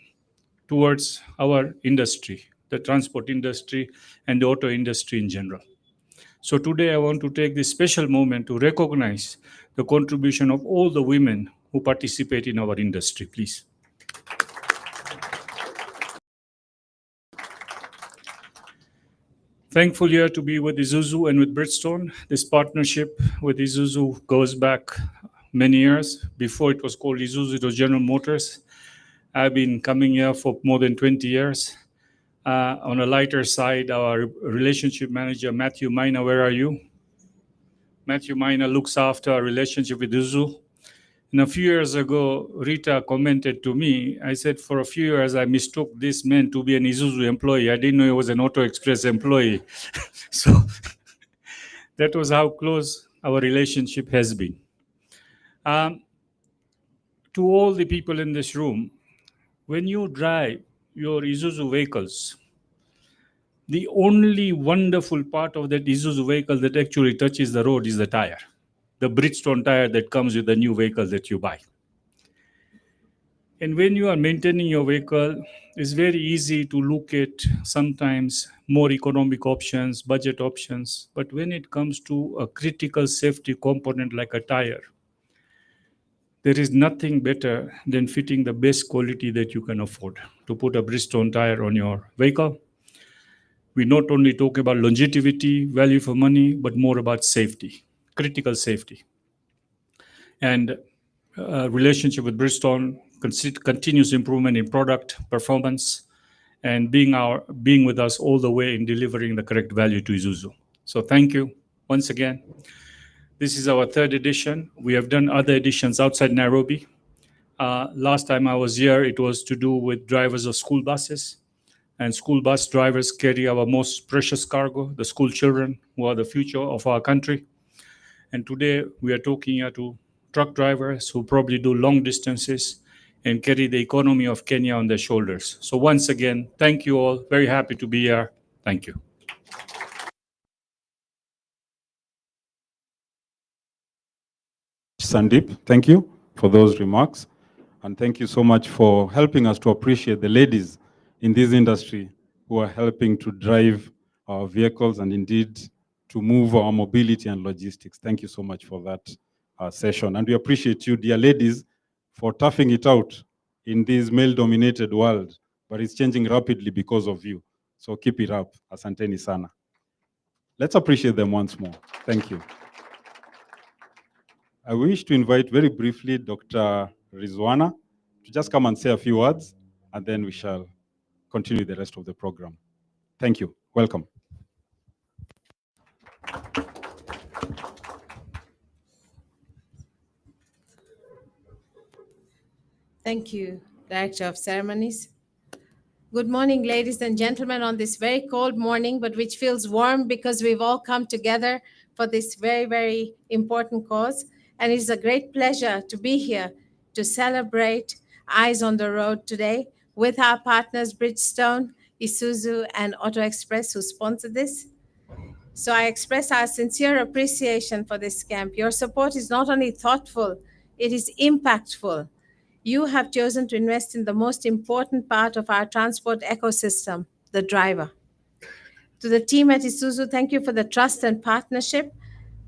towards our industry, the transport industry and the auto industry in general. So today I want to take this special moment to recognize the contribution of all the women who participate in our industry, please. Thankful here to be with Isuzu and with Bridgestone. This partnership with Isuzu goes back many years. Before it was called Isuzu, it was General Motors. I've been coming here for more than 20 years. On a lighter side, our relationship manager, Matthew Miner, where are you? Matthew Miner looks after our relationship with Isuzu. And a few years ago, Rita commented to me, I said, for a few years, I mistook this man to be an Isuzu employee. I didn't know he was an AutoXpress employee. So that was how close our relationship has been. To all the people in this room, when you drive your Isuzu vehicles, the only wonderful part of that Isuzu vehicle that actually touches the road is the tire, the Bridgestone tire that comes with the new vehicle that you buy. And when you are maintaining your vehicle, it's very easy to look at sometimes more economic options, budget options. But when it comes to a critical safety component like a tire, there is nothing better than fitting the best quality that you can afford to put a Bridgestone tire on your vehicle. We not only talk about longevity, value for money, but more about safety, critical safety. And relationship with Bridgestone, continuous improvement in product performance, and being with us all the way in delivering the correct value to Isuzu. So thank you once again. This is our third edition. We have done other editions outside Nairobi. Last time I was here, it was to do with drivers of school buses. And school bus drivers carry our most precious cargo, the school children, who are the future of our country. And today we are talking here to truck drivers who probably do long distances and carry the economy of Kenya on their shoulders. So once again, thank you all. Very happy to be here. Thank you. Sandeep, thank you for those remarks. And thank you so much for helping us to appreciate the ladies in this industry who are helping to drive our vehicles and indeed to move our mobility and logistics. Thank you so much for that session. And we appreciate you, dear ladies, for toughing it out in this male-dominated world, but it's changing rapidly because of you. So keep it up. Asanteni sana. Let's appreciate them once more. Thank you. I wish to invite very briefly Dr. Rizwana to just come and say a few words, and then we shall continue the rest of the program. Thank you. Welcome. Thank you, Director of Ceremonies. Good morning, ladies and gentlemen, on this very cold morning, but which feels warm because we've all come together for this very, very important cause. And it's a great pleasure to be here to celebrate Eyes on the Road today with our partners Bridgestone, Isuzu, and AutoXpress, who sponsored this. So I express our sincere appreciation for this camp. Your support is not only thoughtful, it is impactful. You have chosen to invest in the most important part of our transport ecosystem, the driver. To the team at Isuzu, thank you for the trust and partnership.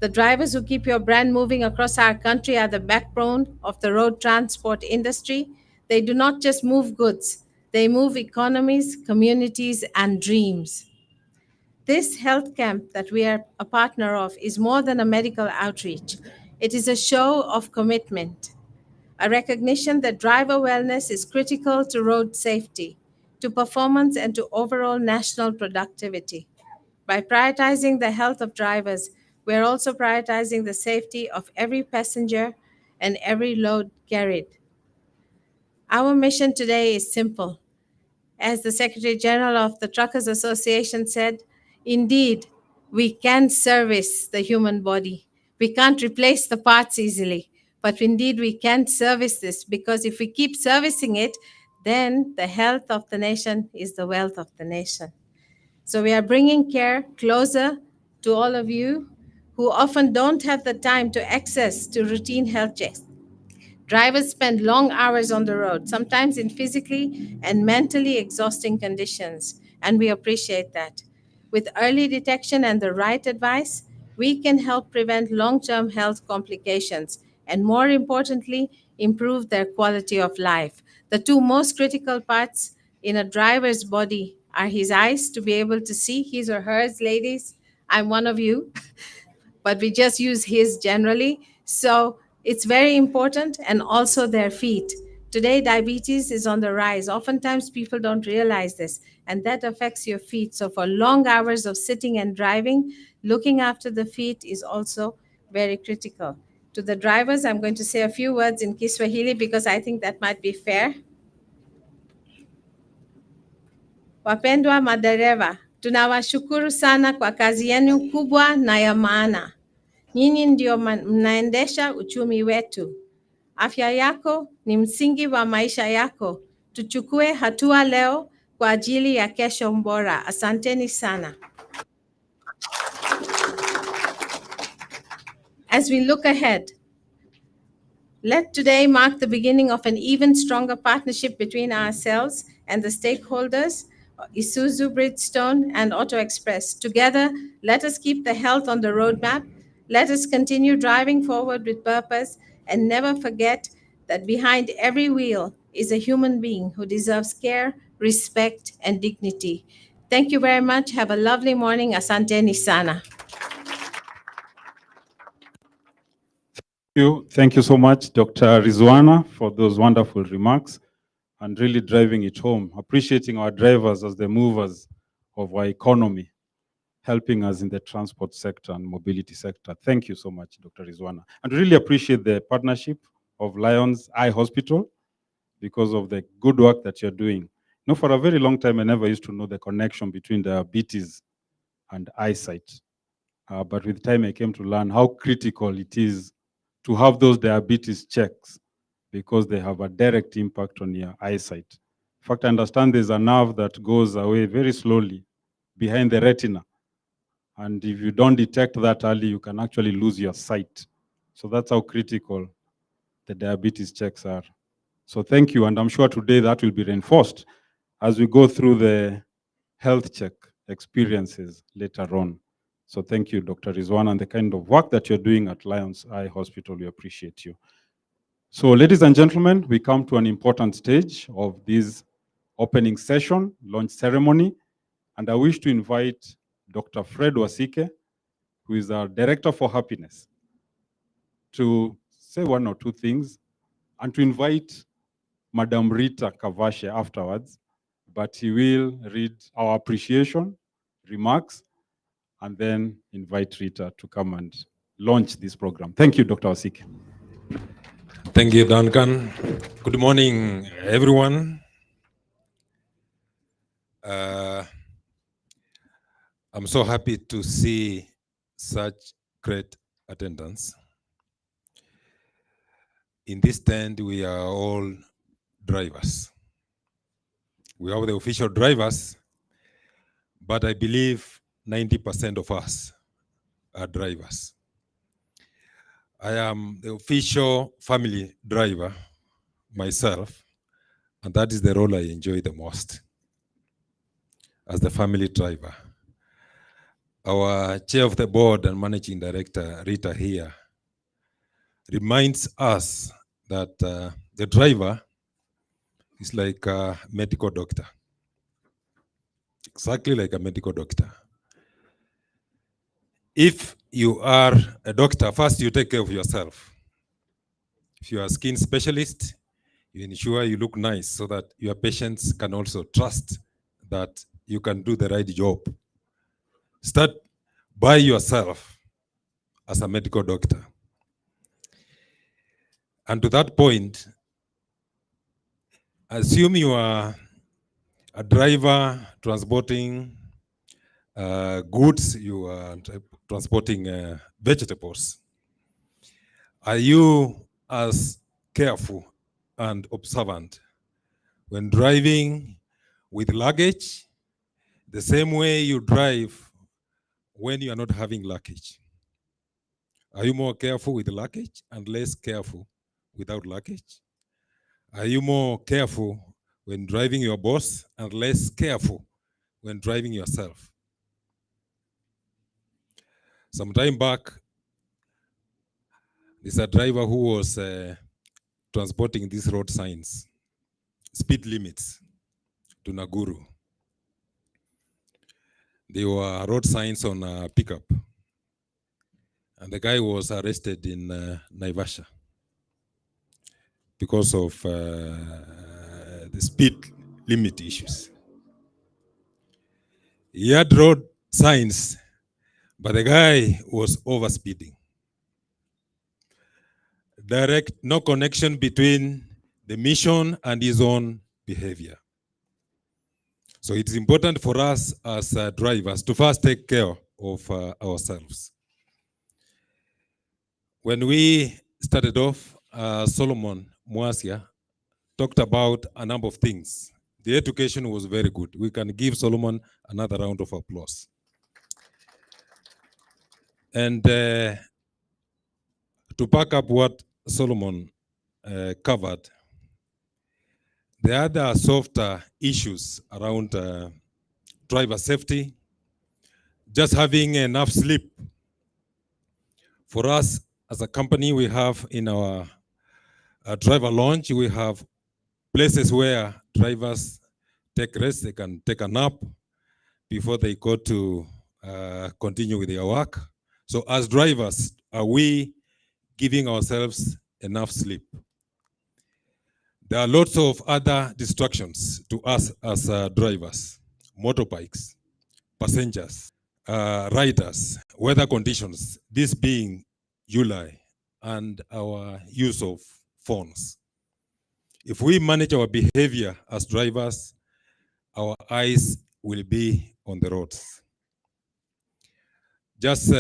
The drivers who keep your brand moving across our country are the backbone of the road transport industry. They do not just move goods, they move economies, communities, and dreams. This health camp that we are a partner of is more than a medical outreach. It is a show of commitment, a recognition that driver wellness is critical to road safety, to performance, and to overall national productivity. By prioritizing the health of drivers, we are also prioritizing the safety of every passenger and every load carried. Our mission today is simple. As the Secretary General of the Truckers Association said, indeed, we can service the human body. We can't replace the parts easily, but indeed we can service this, because if we keep servicing it, then the health of the nation is the wealth of the nation. So we are bringing care closer to all of you who often don't have the time to access to routine health checks. Drivers spend long hours on the road, sometimes in physically and mentally exhausting conditions, and we appreciate that. With early detection and the right advice, we can help prevent long-term health complications and, more importantly, improve their quality of life. The two most critical parts in a driver's body are his eyes to be able to see, his or hers, ladies. I'm one of you. But we just use his generally. So it's very important, and also their feet. Today, diabetes is on the rise. Oftentimes, people don't realize this, and that affects your feet. So for long hours of sitting and driving, looking after the feet is also very critical. To the drivers, I'm going to say a few words in Kiswahili because I think that might be fair. Wapendwa madereva, tunawashukuru sana kwa kazi yenu kubwa na ya maana. Nyinyi ndio mnaendesha uchumi wetu. Afya yako ni msingi wa maisha yako. Tuchukue hatua leo kwa ajili ya kesho bora. Asanteni sana. As we look ahead, let today mark the beginning of an even stronger partnership between ourselves and the stakeholders, Isuzu, Bridgestone, and AutoXpress. Together, let us keep the health on the roadmap. Let us continue driving forward with purpose and never forget that behind every wheel is a human being who deserves care, respect, and dignity. Thank you very much. Have a lovely morning. Asanteni sana. Thank you so much, Dr. Rizwana, for those wonderful remarks and really driving it home, appreciating our drivers as the movers of our economy, helping us in the transport sector and mobility sector. Thank you so much, Dr. Rizwana. And really appreciate the partnership of Lions Eye Hospital because of the good work that you're doing. You know, for a very long time, I never used to know the connection between diabetes and eyesight. But with time, I came to learn how critical it is to have those diabetes checks because they have a direct impact on your eyesight. In fact, I understand there's a nerve that goes away very slowly behind the retina. And if you don't detect that early, you can actually lose your sight. So that's how critical the diabetes checks are. So thank you. And I'm sure today that will be reinforced as we go through the health check experiences later on. So thank you, Dr. Rizwan, and the kind of work that you're doing at Lions Eye Hospital. We appreciate you. So ladies and gentlemen, we come to an important stage of this opening session, launch ceremony, and I wish to invite Dr. Fred Wasike, who is our Director for Happiness, to say one or two things and to invite Madam Rita Kavashe afterwards, but he will read our appreciation, remarks, and then invite Rita to come and launch this program. Thank you, Dr. Wasike. Thank you, Duncan. Good morning, everyone. I'm so happy to see such great attendance. In this tent, we are all drivers. We are the official drivers, but I believe 90% of us are drivers. I am the official family driver myself, and that is the role I enjoy the most as the family driver. Our chair of the board and managing director, Rita, here, reminds us that the driver is like a medical doctor. Exactly like a medical doctor. If you are a doctor, first you take care of yourself. If you are a skin specialist, you ensure you look nice so that your patients can also trust that you can do the right job. Start by yourself as a medical doctor. And to that point, assume you are a driver transporting goods, you are transporting vegetables. Are you as careful and observant when driving with luggage, the same way you drive when you are not having luggage? Are you more careful with luggage and less careful without luggage? Are you more careful when driving your boss and less careful when driving yourself? Some time back, there's a driver who was transporting these road signs, speed limits to Naguru. They were road signs on a pickup. And the guy was arrested in Naivasha because of the speed limit issues. He had road signs, but the guy was overspeeding. Direct, no connection between the mission and his own behavior. So it's important for us as drivers to first take care of ourselves. When we started off, Solomon Mwasia talked about a number of things. The education was very good. We can give Solomon another round of applause. And to back up what Solomon covered, the other softer issues around driver safety, just having enough sleep. For us as a company, we have in our driver lounge, we have places where drivers take rest, they can take a nap before they go to continue with their work. So as drivers, are we giving ourselves enough sleep? There are lots of other distractions to us as drivers, motorbikes, passengers, riders, weather conditions, this being July, and our use of phones. If we manage our behavior as drivers, our eyes will be on the roads. Just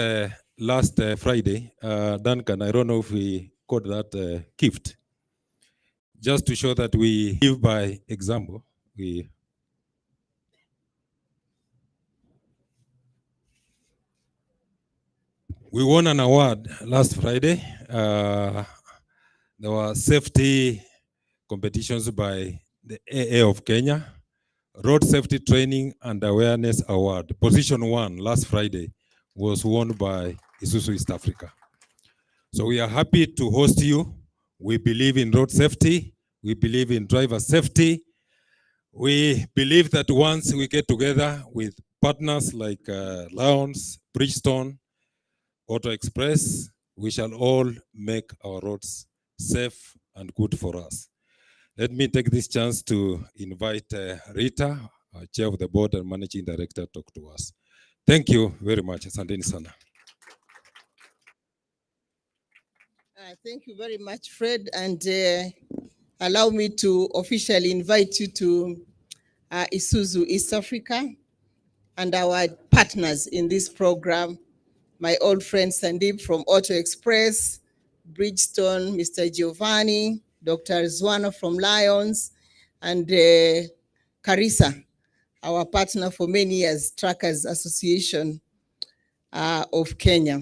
last Friday, Duncan, I don't know if we caught that gift. Just to show that we live by example, we won an award last Friday. There were safety competitions by the AA of Kenya, Road Safety Training and Awareness Award. Position 1 last Friday was won by Isuzu East Africa. So we are happy to host you. We believe in road safety. We believe in driver safety. We believe that once we get together with partners like Lions, Bridgestone, AutoXpress, we shall all make our roads safe and good for us. Let me take this chance to invite Rita, our chair of the board and managing director, to talk to us. Thank you very much. Asanteni sana. Thank you very much, Fred, and allow me to officially invite you to Isuzu East Africa and our partners in this program, my old friend Sandeep from AutoXpress, Bridgestone, Mr. Giovanni, Dr. Zwana from Lions, and Carissa, our partner for many years, Truckers Association of Kenya.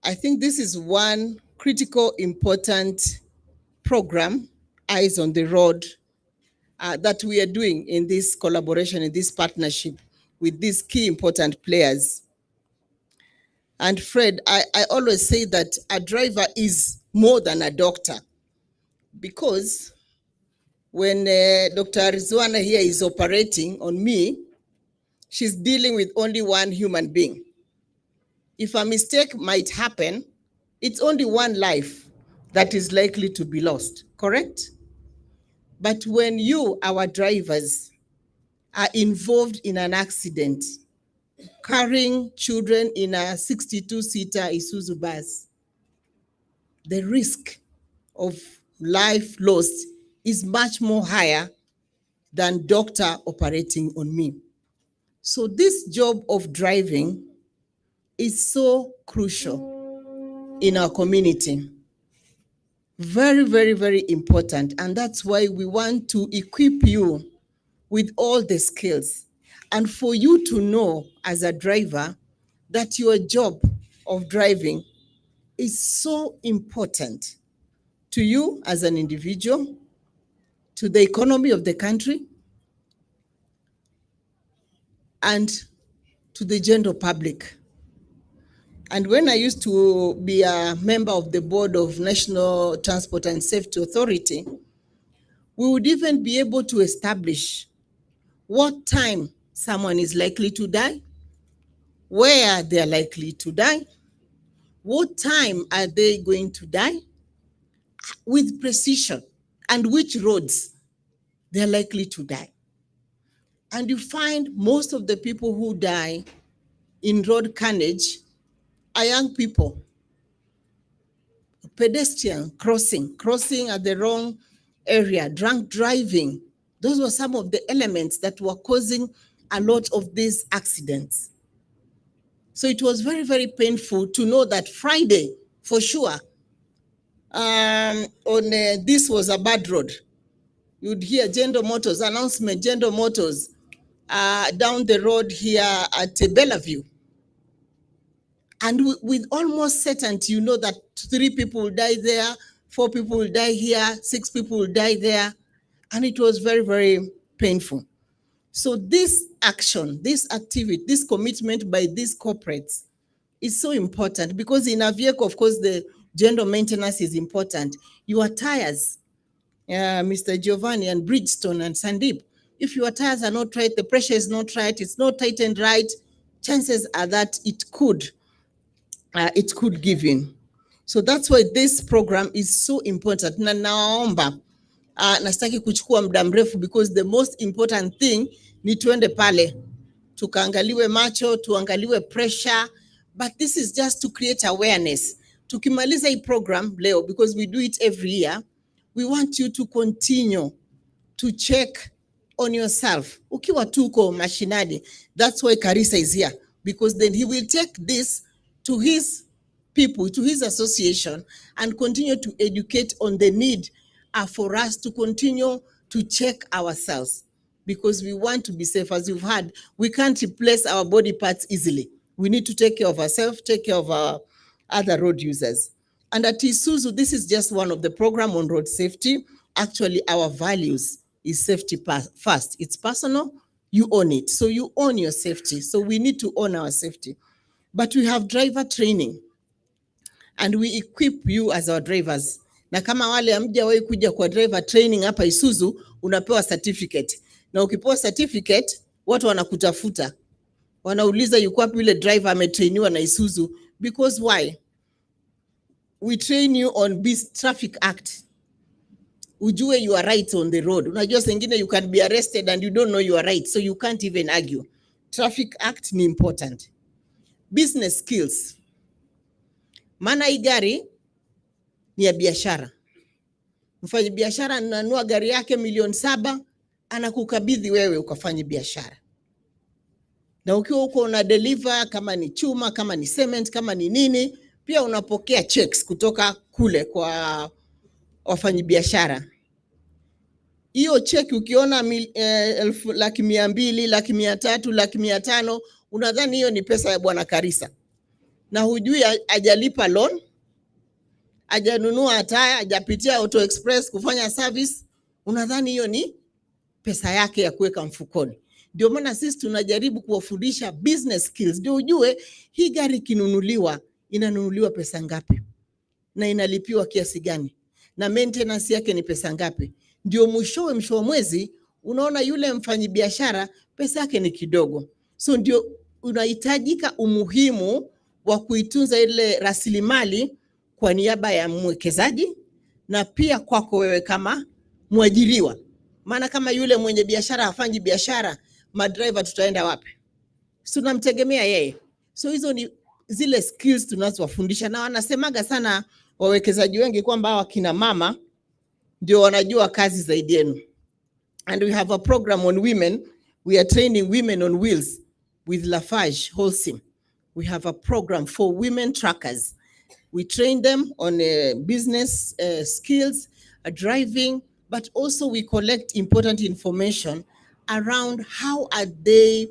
I think this is one critical, important program, Eyes on the Road, that we are doing in this collaboration, in this partnership with these key important players. And Fred, I always say that a driver is more than a doctor, because when Dr. Rizwana here is operating on me, she's dealing with only one human being. If a mistake might happen, it's only one life that is likely to be lost, correct? But when you, our drivers, are involved in an accident, carrying children in a 62-seater Isuzu bus, the risk of life lost is much more higher than doctor operating on me. So this job of driving is so crucial in our community. Very, very, very important. And that's why we want to equip you with all the skills. And for you to know as a driver that your job of driving is so important to you as an individual, to the economy of the country, and to the general public. And when I used to be a member of the board of National Transport and Safety Authority, we would even be able to establish what time someone is likely to die, where they are likely to die, what time are they going to die, with precision, and which roads they're likely to die. And you find most of the people who die in road carnage are young people. Pedestrian crossing at the wrong area, drunk driving. Those were some of the elements that were causing a lot of these accidents. So it was very, very painful to know that Friday, for sure, this was a bad road. You'd hear General Motors announcement, General Motors down the road here at Bellevue. And with almost certainty, you know that 3 people will die there, 4 people will die here, 6 people will die there. And it was very, very painful. So this action, this activity, this commitment by these corporates is so important, because in a vehicle, of course, the general maintenance is important. Your tires, Mr. Giovanni and Bridgestone and Sandeep, if your tires are not right, the pressure is not right, it's not tightened right, chances are that it could give in. So that's why this program is so important. Na naomba, nastaki kuchukua muda mrefu, because the most important thing ni tuende pale, tukaangaliwe macho, tuangaliwe pressure, but this is just to create awareness. Tukimaliza hii program leo, because we do it every year, we want you to continue to check on yourself. Ukiwa tuko mashinani, that's why Carissa is here, because then he will take this to his people, to his association, and continue to educate on the need for us to continue to check ourselves, because we want to be safe. As you've heard, we can't replace our body parts easily. We need to take care of ourselves, take care of our other road users. And at Isuzu, this is just one of the program on road safety. Actually, our values is safety first. It's personal, you own it. So you own your safety. So we need to own our safety. But we have driver training, and we equip you as our drivers. Na kama wale hamjawahi kuja kwa driver training hapa Isuzu, unapewa certificate. Na ukipewa certificate, watu wanakutafuta. Wanauliza yuko wapi yule driver ametrainiwa na Isuzu. Because why? We train you on this traffic act. Ujue you are right on the road. Unajua sengine you can be arrested and you don't know you are right, so you can't even argue. Traffic act ni important. Business skills. Maana hii gari ni ya biashara. Mfanya biashara ananunua gari yake 7 anakukabidhi wewe ukafanye biashara. Na ukiwa huko una deliver, kama ni chuma, kama ni cement, kama ni nini, pia unapokea checks kutoka kule kwa wafanyabiashara. Hiyo check ukiona 1,200,000, 1,300,000, 1,500,000, unadhani hiyo ni pesa ya Bwana Karisa, na hujui hajalipa loan, hajanunua taya, hajapitia AutoXpress kufanya service, unadhani hiyo ni pesa yake ya kuweka mfukoni. Ndio maana sisi tunajaribu kuwafundisha business skills, ndio ujue hii gari kinunuliwa inanunuliwa pesa ngapi na inalipiwa kiasi gani na maintenance yake ni pesa ngapi. Ndio mwisho wa mwezi unaona yule mfanyabiashara pesa yake ni kidogo. So ndio unahitajika umuhimu wa kuitunza ile rasilimali kwa niaba ya mwekezaji na pia kwako wewe kama mwajiriwa. Maana kama yule mwenye biashara hafanyi biashara, madriver tutaenda wapi? Tunamtegemea yeye. So hizo ni zile skills tunazowafundisha, na wanasemaga sana wawekezaji wengi kwamba hawa kina mama ndio wanajua kazi zaidi yenu. And we have a program on women. We are training women on wheels with Lafarge Holcim. We have a program for women truckers. We train them on business skills, driving, but also we collect important information around how are they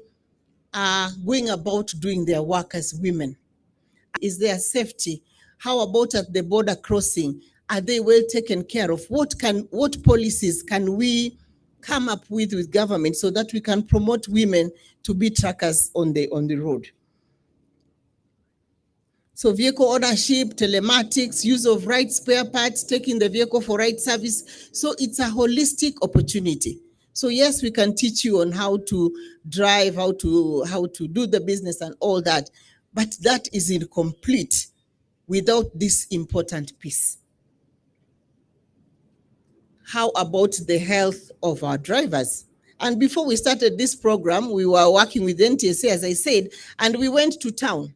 going about doing their work as women. Is there safety? How about at the border crossing? Are they well taken care of? What policies can we come up with government so that we can promote women to be truckers on the road? So vehicle ownership, telematics, use of right spare parts, taking the vehicle for right service. So it's a holistic opportunity. So yes, we can teach you on how to drive, how to do the business and all that, but that is incomplete without this important piece. How about the health of our drivers? And before we started this program, we were working with NTSA, as I said, and we went to town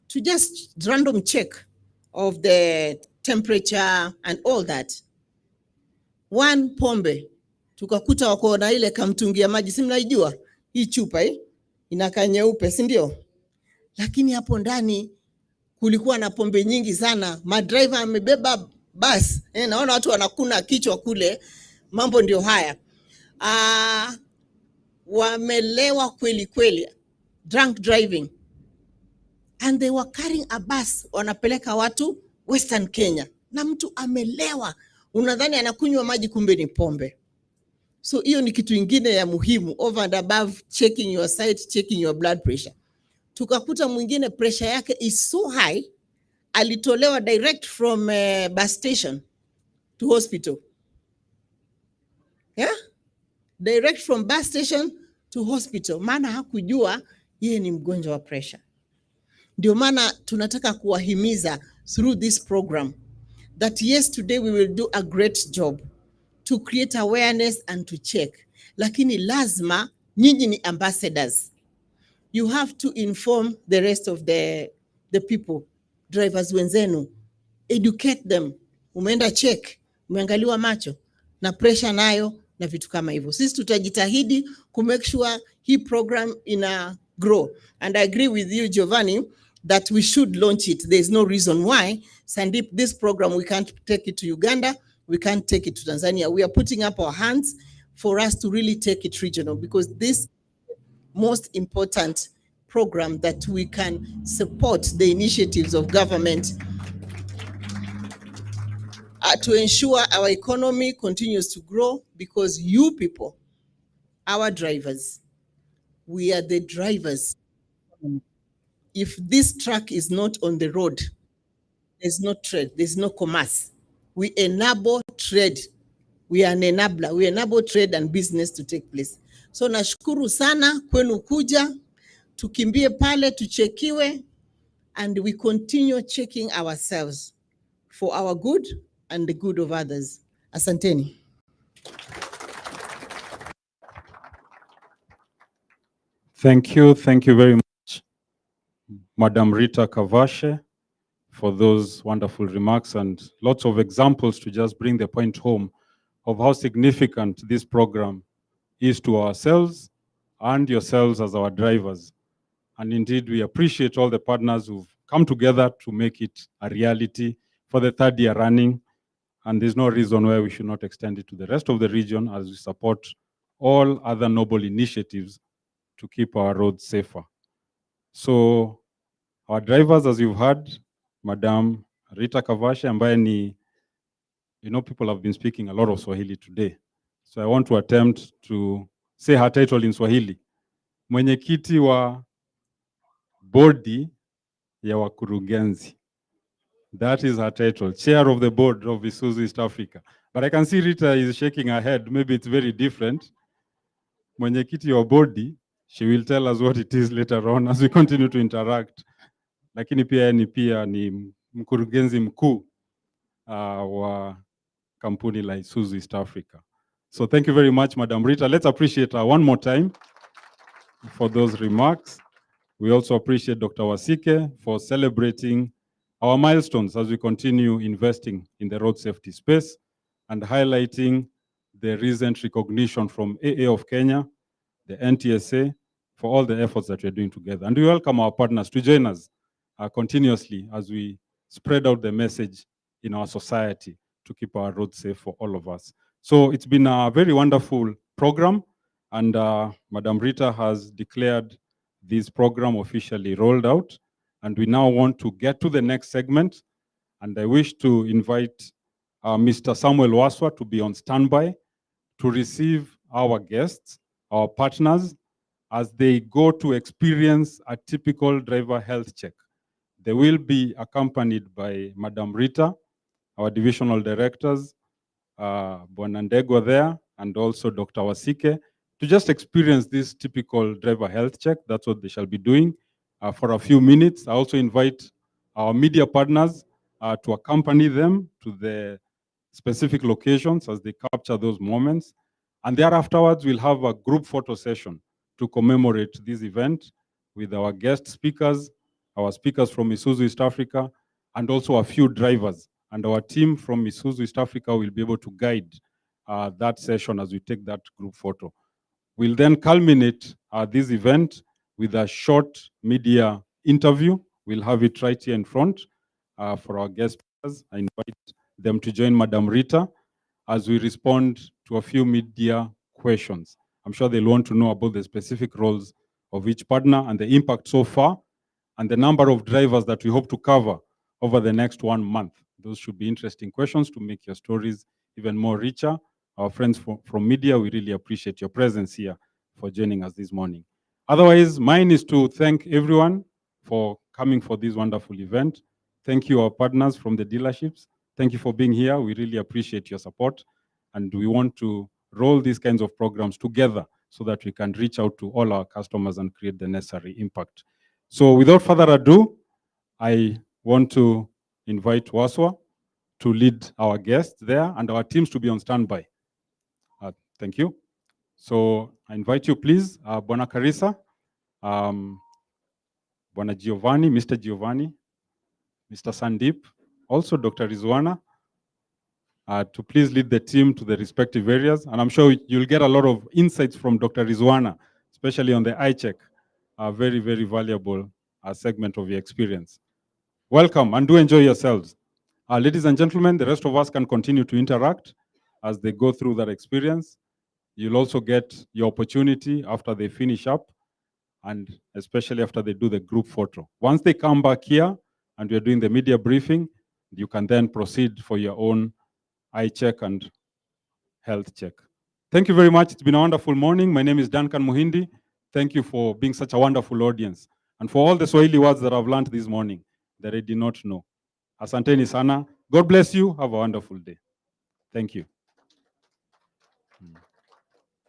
to just random check of the temperature and all that. One pombe, tukakuta wako na ile kamtungi ya maji, si mnaijua hii chupa hii inakaa nyeupe, si ndio? Lakini hapo ndani kulikuwa na pombe nyingi sana. Madriver amebeba bus, naona watu wanakuna kichwa kule. Mambo ndio haya. Wamelewa kweli kweli, drunk driving, and they were carrying a bus, wanapeleka watu Western Kenya, na mtu amelewa, unadhani anakunywa maji, kumbe ni pombe. So hiyo ni kitu ingine ya muhimu, over and above checking your sight, checking your blood pressure. Tukakuta mwingine pressure yake is so high, alitolewa direct from bus station to hospital. Yeah? Direct from bus station to hospital, maana hakujua yeye ni mgonjwa wa pressure. Ndio maana tunataka kuwahimiza through this program that yes, today we will do a great job to create awareness and to check. Lakini lazima nyinyi ni ambassadors. You have to inform the rest of the people, drivers wenzenu, educate them. Umeenda check, umeangaliwa macho na pressure nayo na vitu kama hivyo. Sisi tutajitahidi ku make sure hii program ina grow. And I agree with you, Giovanni, that we should launch it. There's no reason why. Sandeep, this program, we can't take it to Uganda, we can't take it to Tanzania. We are putting up our hands for us to really take it regional, because this most important program that we can support the initiatives of government to ensure our economy continues to grow, because you people, our drivers, we are the drivers. If this truck is not on the road, there's no trade, there's no commerce. We enable trade. We are an enabler. We enable trade and business to take place. So nashukuru sana kwenu kuja, tukimbie pale tuchekiwe, and we continue checking ourselves for our good and the good of others. Asanteni. Thank you very much, Madam Rita Kavashe, for those wonderful remarks and lots of examples to just bring the point home of how significant this program is to ourselves and yourselves as our drivers. And indeed, we appreciate all the partners who've come together to make it a reality for the third year running. And there's no reason why we should not extend it to the rest of the region as we support all other noble initiatives to keep our roads safer. So our drivers, as you've heard, Madam Rita Kavashe, ambaye ni, you know, people have been speaking a lot of Swahili today. So I want to attempt to say her title in Swahili. Mwenyekiti wa bodi ya wakurugenzi. That is her title, chair of the board of Isuzu East Africa. But I can see Rita is shaking her head. Maybe it's very different. Mwenyekiti wa bodi, she will tell us what it is later on as we continue to interact. Lakini pia ni mkurugenzi mkuu wa kampuni la Isuzu East Africa. So thank you very much, Madam Rita. Let's appreciate her one more time for those remarks. We also appreciate Dr. Wasike for celebrating our milestones as we continue investing in the road safety space and highlighting the recent recognition from AA of Kenya, the NTSA, for all the efforts that we're doing together. And we welcome our partners to join us continuously as we spread out the message in our society to keep our roads safe for all of us. So it's been a very wonderful program, and Madam Rita has declared this program officially rolled out, and we now want to get to the next segment, and I wish to invite Mr. Samuel Waswa to be on standby to receive our guests, our partners, as they go to experience a typical driver health check. They will be accompanied by Madam Rita, our divisional directors, Bwana Ndegwa there, and also Dr. Wasike, to just experience this typical driver health check. That's what they shall be doing for a few minutes. I also invite our media partners to accompany them to the specific locations as they capture those moments. And thereafterwards, we'll have a group photo session to commemorate this event with our guest speakers, our speakers from Isuzu East Africa, and also a few drivers. And our team from Isuzu East Africa will be able to guide that session as we take that group photo. We'll then culminate this event with a short media interview. We'll have it right here in front for our guest speakers. I invite them to join Madam Rita as we respond to a few media questions. I'm sure they'll want to know about the specific roles of each partner and the impact so far, and the number of drivers that we hope to cover over the next 1 month. Those should be interesting questions to make your stories even more richer. Our friends from media, we really appreciate your presence here for joining us this morning. Otherwise, mine is to thank everyone for coming for this wonderful event. Thank you, our partners from the dealerships. Thank you for being here. We really appreciate your support. And we want to roll these kinds of programs together so that we can reach out to all our customers and create the necessary impact. So without further ado, I want to invite Waswa to lead our guests there and our teams to be on standby. Thank you. So I invite you, please, Bwana Karisa, Bwana Giovanni, Mr. Giovanni, Mr. Sandeep, also Dr. Rizwana, to please lead the team to the respective areas. And I'm sure you'll get a lot of insights from Dr. Rizwana, especially on the eye check, a very, very valuable segment of your experience. Welcome and do enjoy yourselves. Ladies and gentlemen, the rest of us can continue to interact as they go through that experience. You'll also get your opportunity after they finish up, and especially after they do the group photo. Once they come back here and we're doing the media briefing, you can then proceed for your own eye check and health check. Thank you very much. It's been a wonderful morning. My name is Duncan Muhindi. Thank you for being such a wonderful audience and for all the Swahili words that I've learned this morning that I did not know. Asanteni sana. God bless you. Have a wonderful day. Thank you.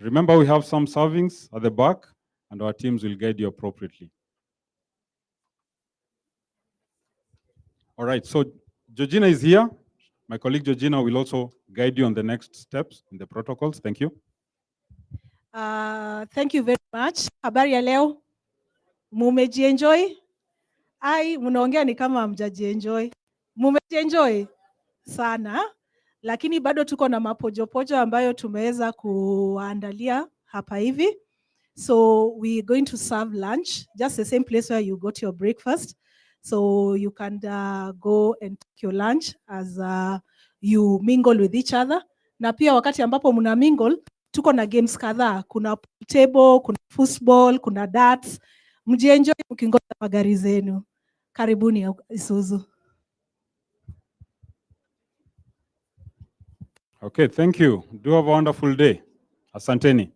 Remember, we have some servings at the back and our teams will guide you appropriately. All right, so Georgina is here. My colleague Georgina will also guide you on the next steps in the protocols. Thank you. Thank you very much. Habari ya leo? Mumejienjoy? Mnaongea ni kama hamjajienjoy. Mumejienjoy sana, lakini bado tuko na mapojopojo ambayo tumeweza kuandalia hapa hivi. So we're going to serve lunch, just the same place where you got your breakfast. So you can go and take your lunch as you mingle with each other. Na pia wakati ambapo mna mingle, tuko na games kadhaa. Kuna pool table, kuna football, kuna darts. Mjienjoy mkingoja magari zenu. Karibuni Isuzu. Okay, thank you. Do have a wonderful day. Asanteni.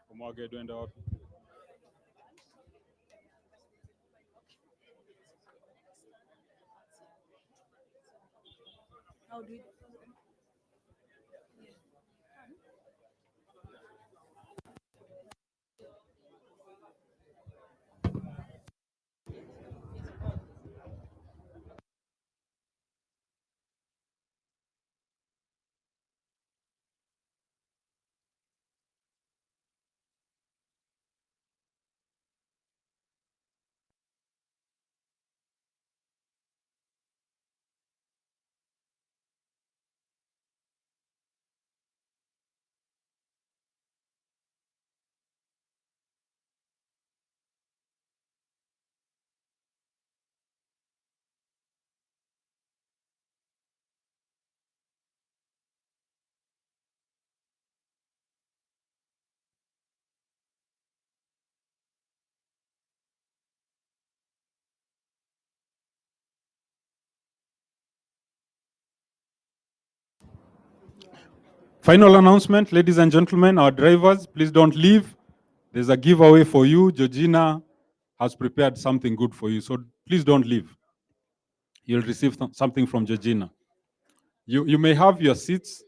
Umwage tuende wapi? How do we Final announcement, ladies and gentlemen, our drivers, please don't leave. There's a giveaway for you. Georgina has prepared something good for you, so please don't leave. You'll receive something from Georgina. You may have your seats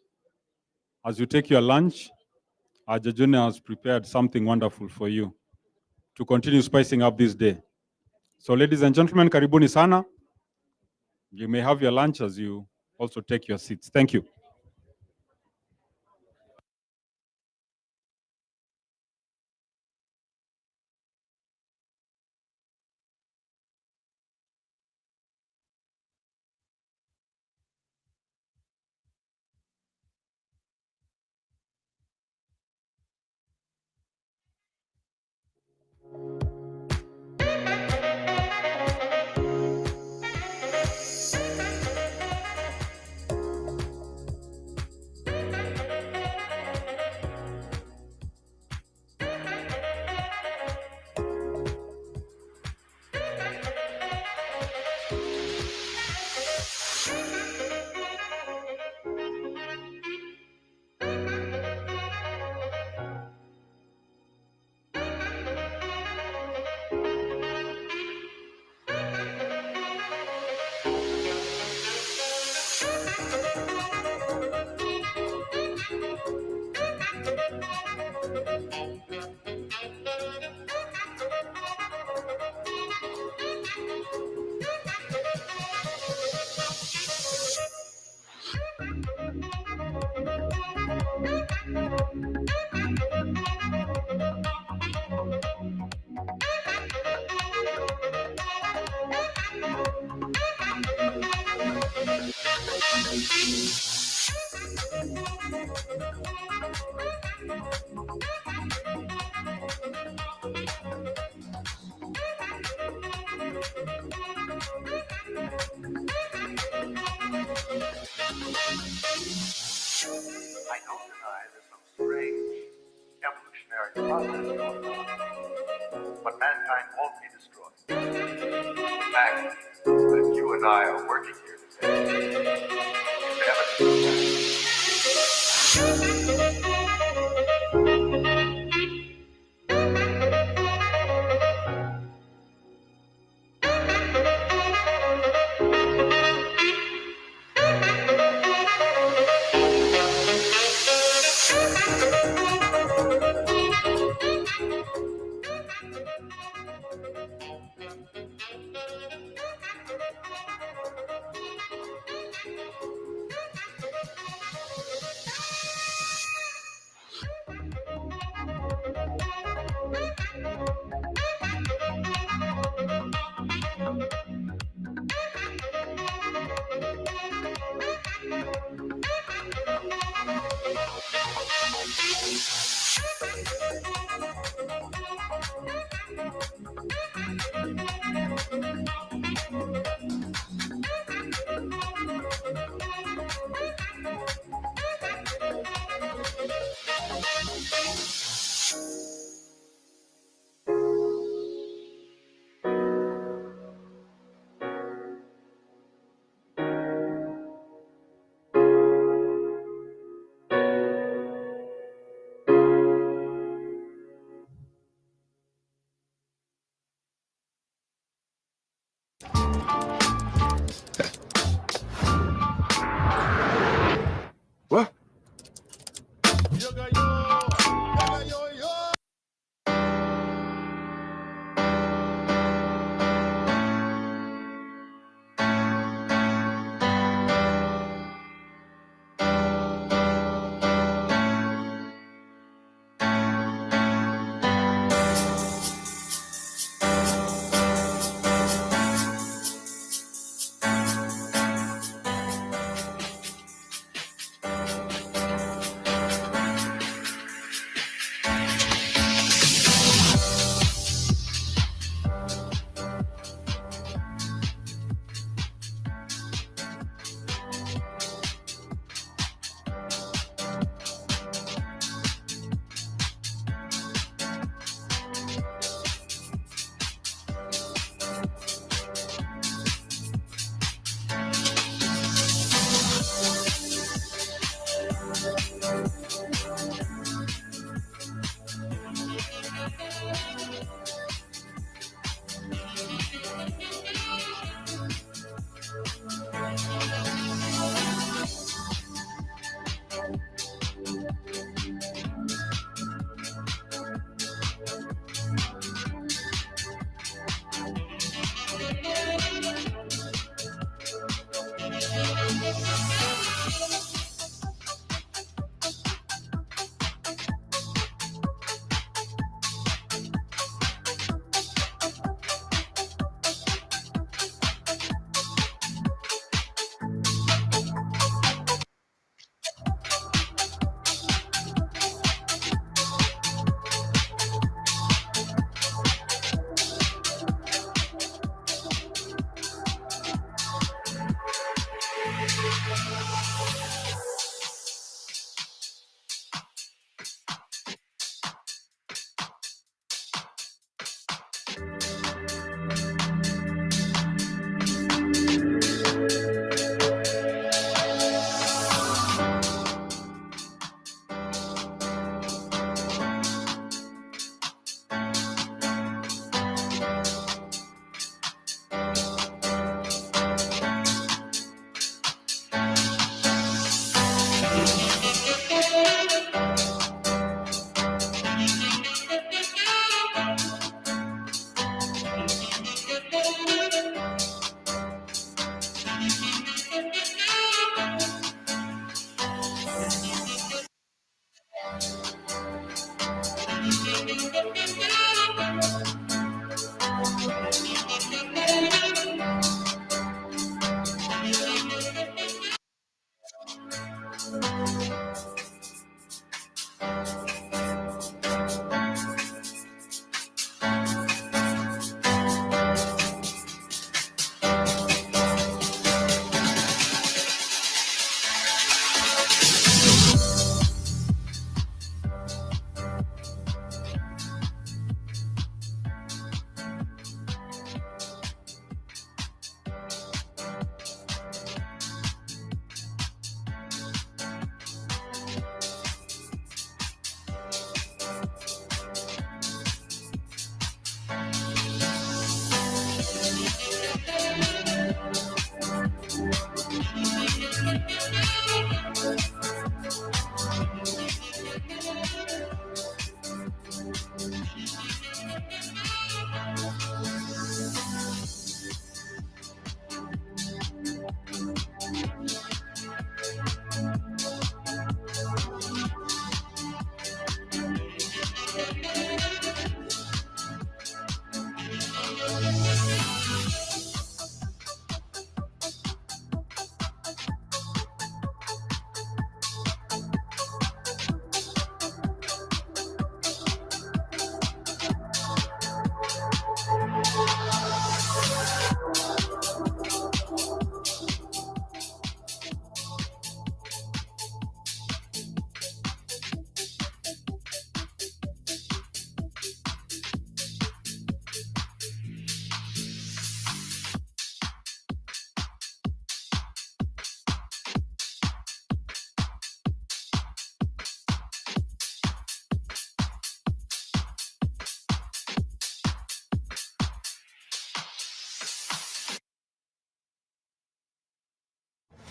as you take your lunch. Georgina has prepared something wonderful for you to continue spicing up this day. So ladies and gentlemen, karibuni sana. You may have your lunch as you also take your seats. Thank you. I don't deny there's some strange evolutionary process going on, but mankind won't be destroyed. The fact that you and I are working here today is evidence What?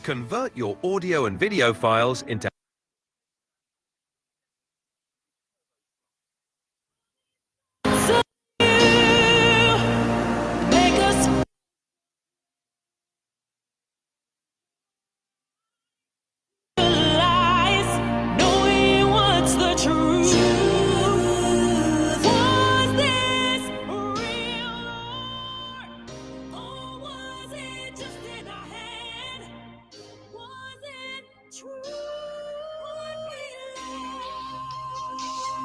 Convert your audio and video files into Make us realize, knowing what's the truth. Was this real, or was it just in our head? Was it true? What we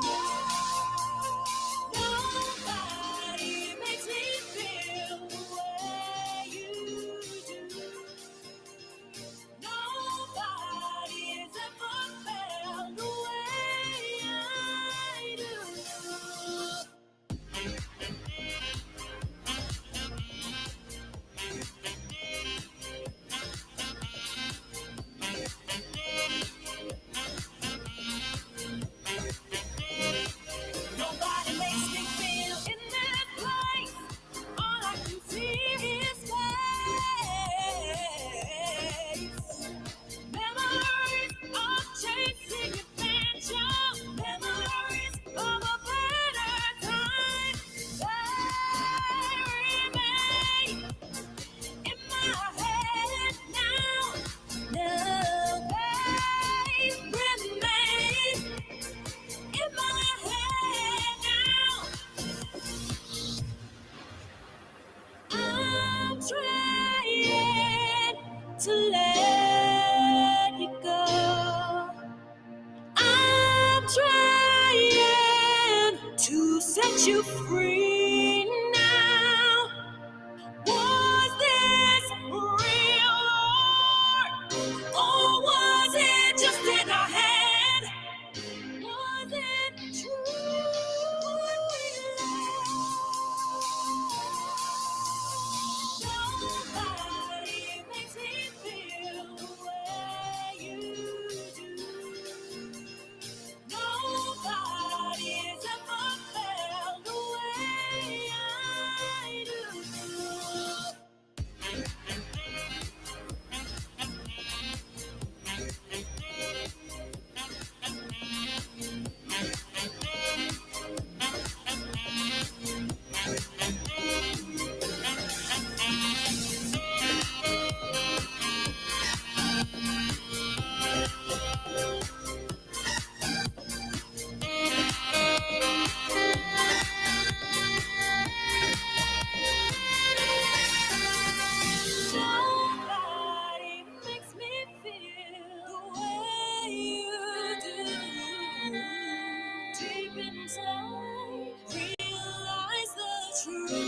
love? Nobody makes me feel the way you do. Nobody's ever felt the way I do. Nobody makes me feel in this place. All I can see is space. Memories of chasing adventure. Memories of a better time. They remain in my head now. No, they remain in my head now. I'm trying to let you go. I'm trying to set you free now. Was this real, or was it just in our head? Was it true? What we love? Nobody makes me feel the way you do. Nobody's ever felt the way I do. Nobody makes me feel the way you do. Deep inside, realize the truth.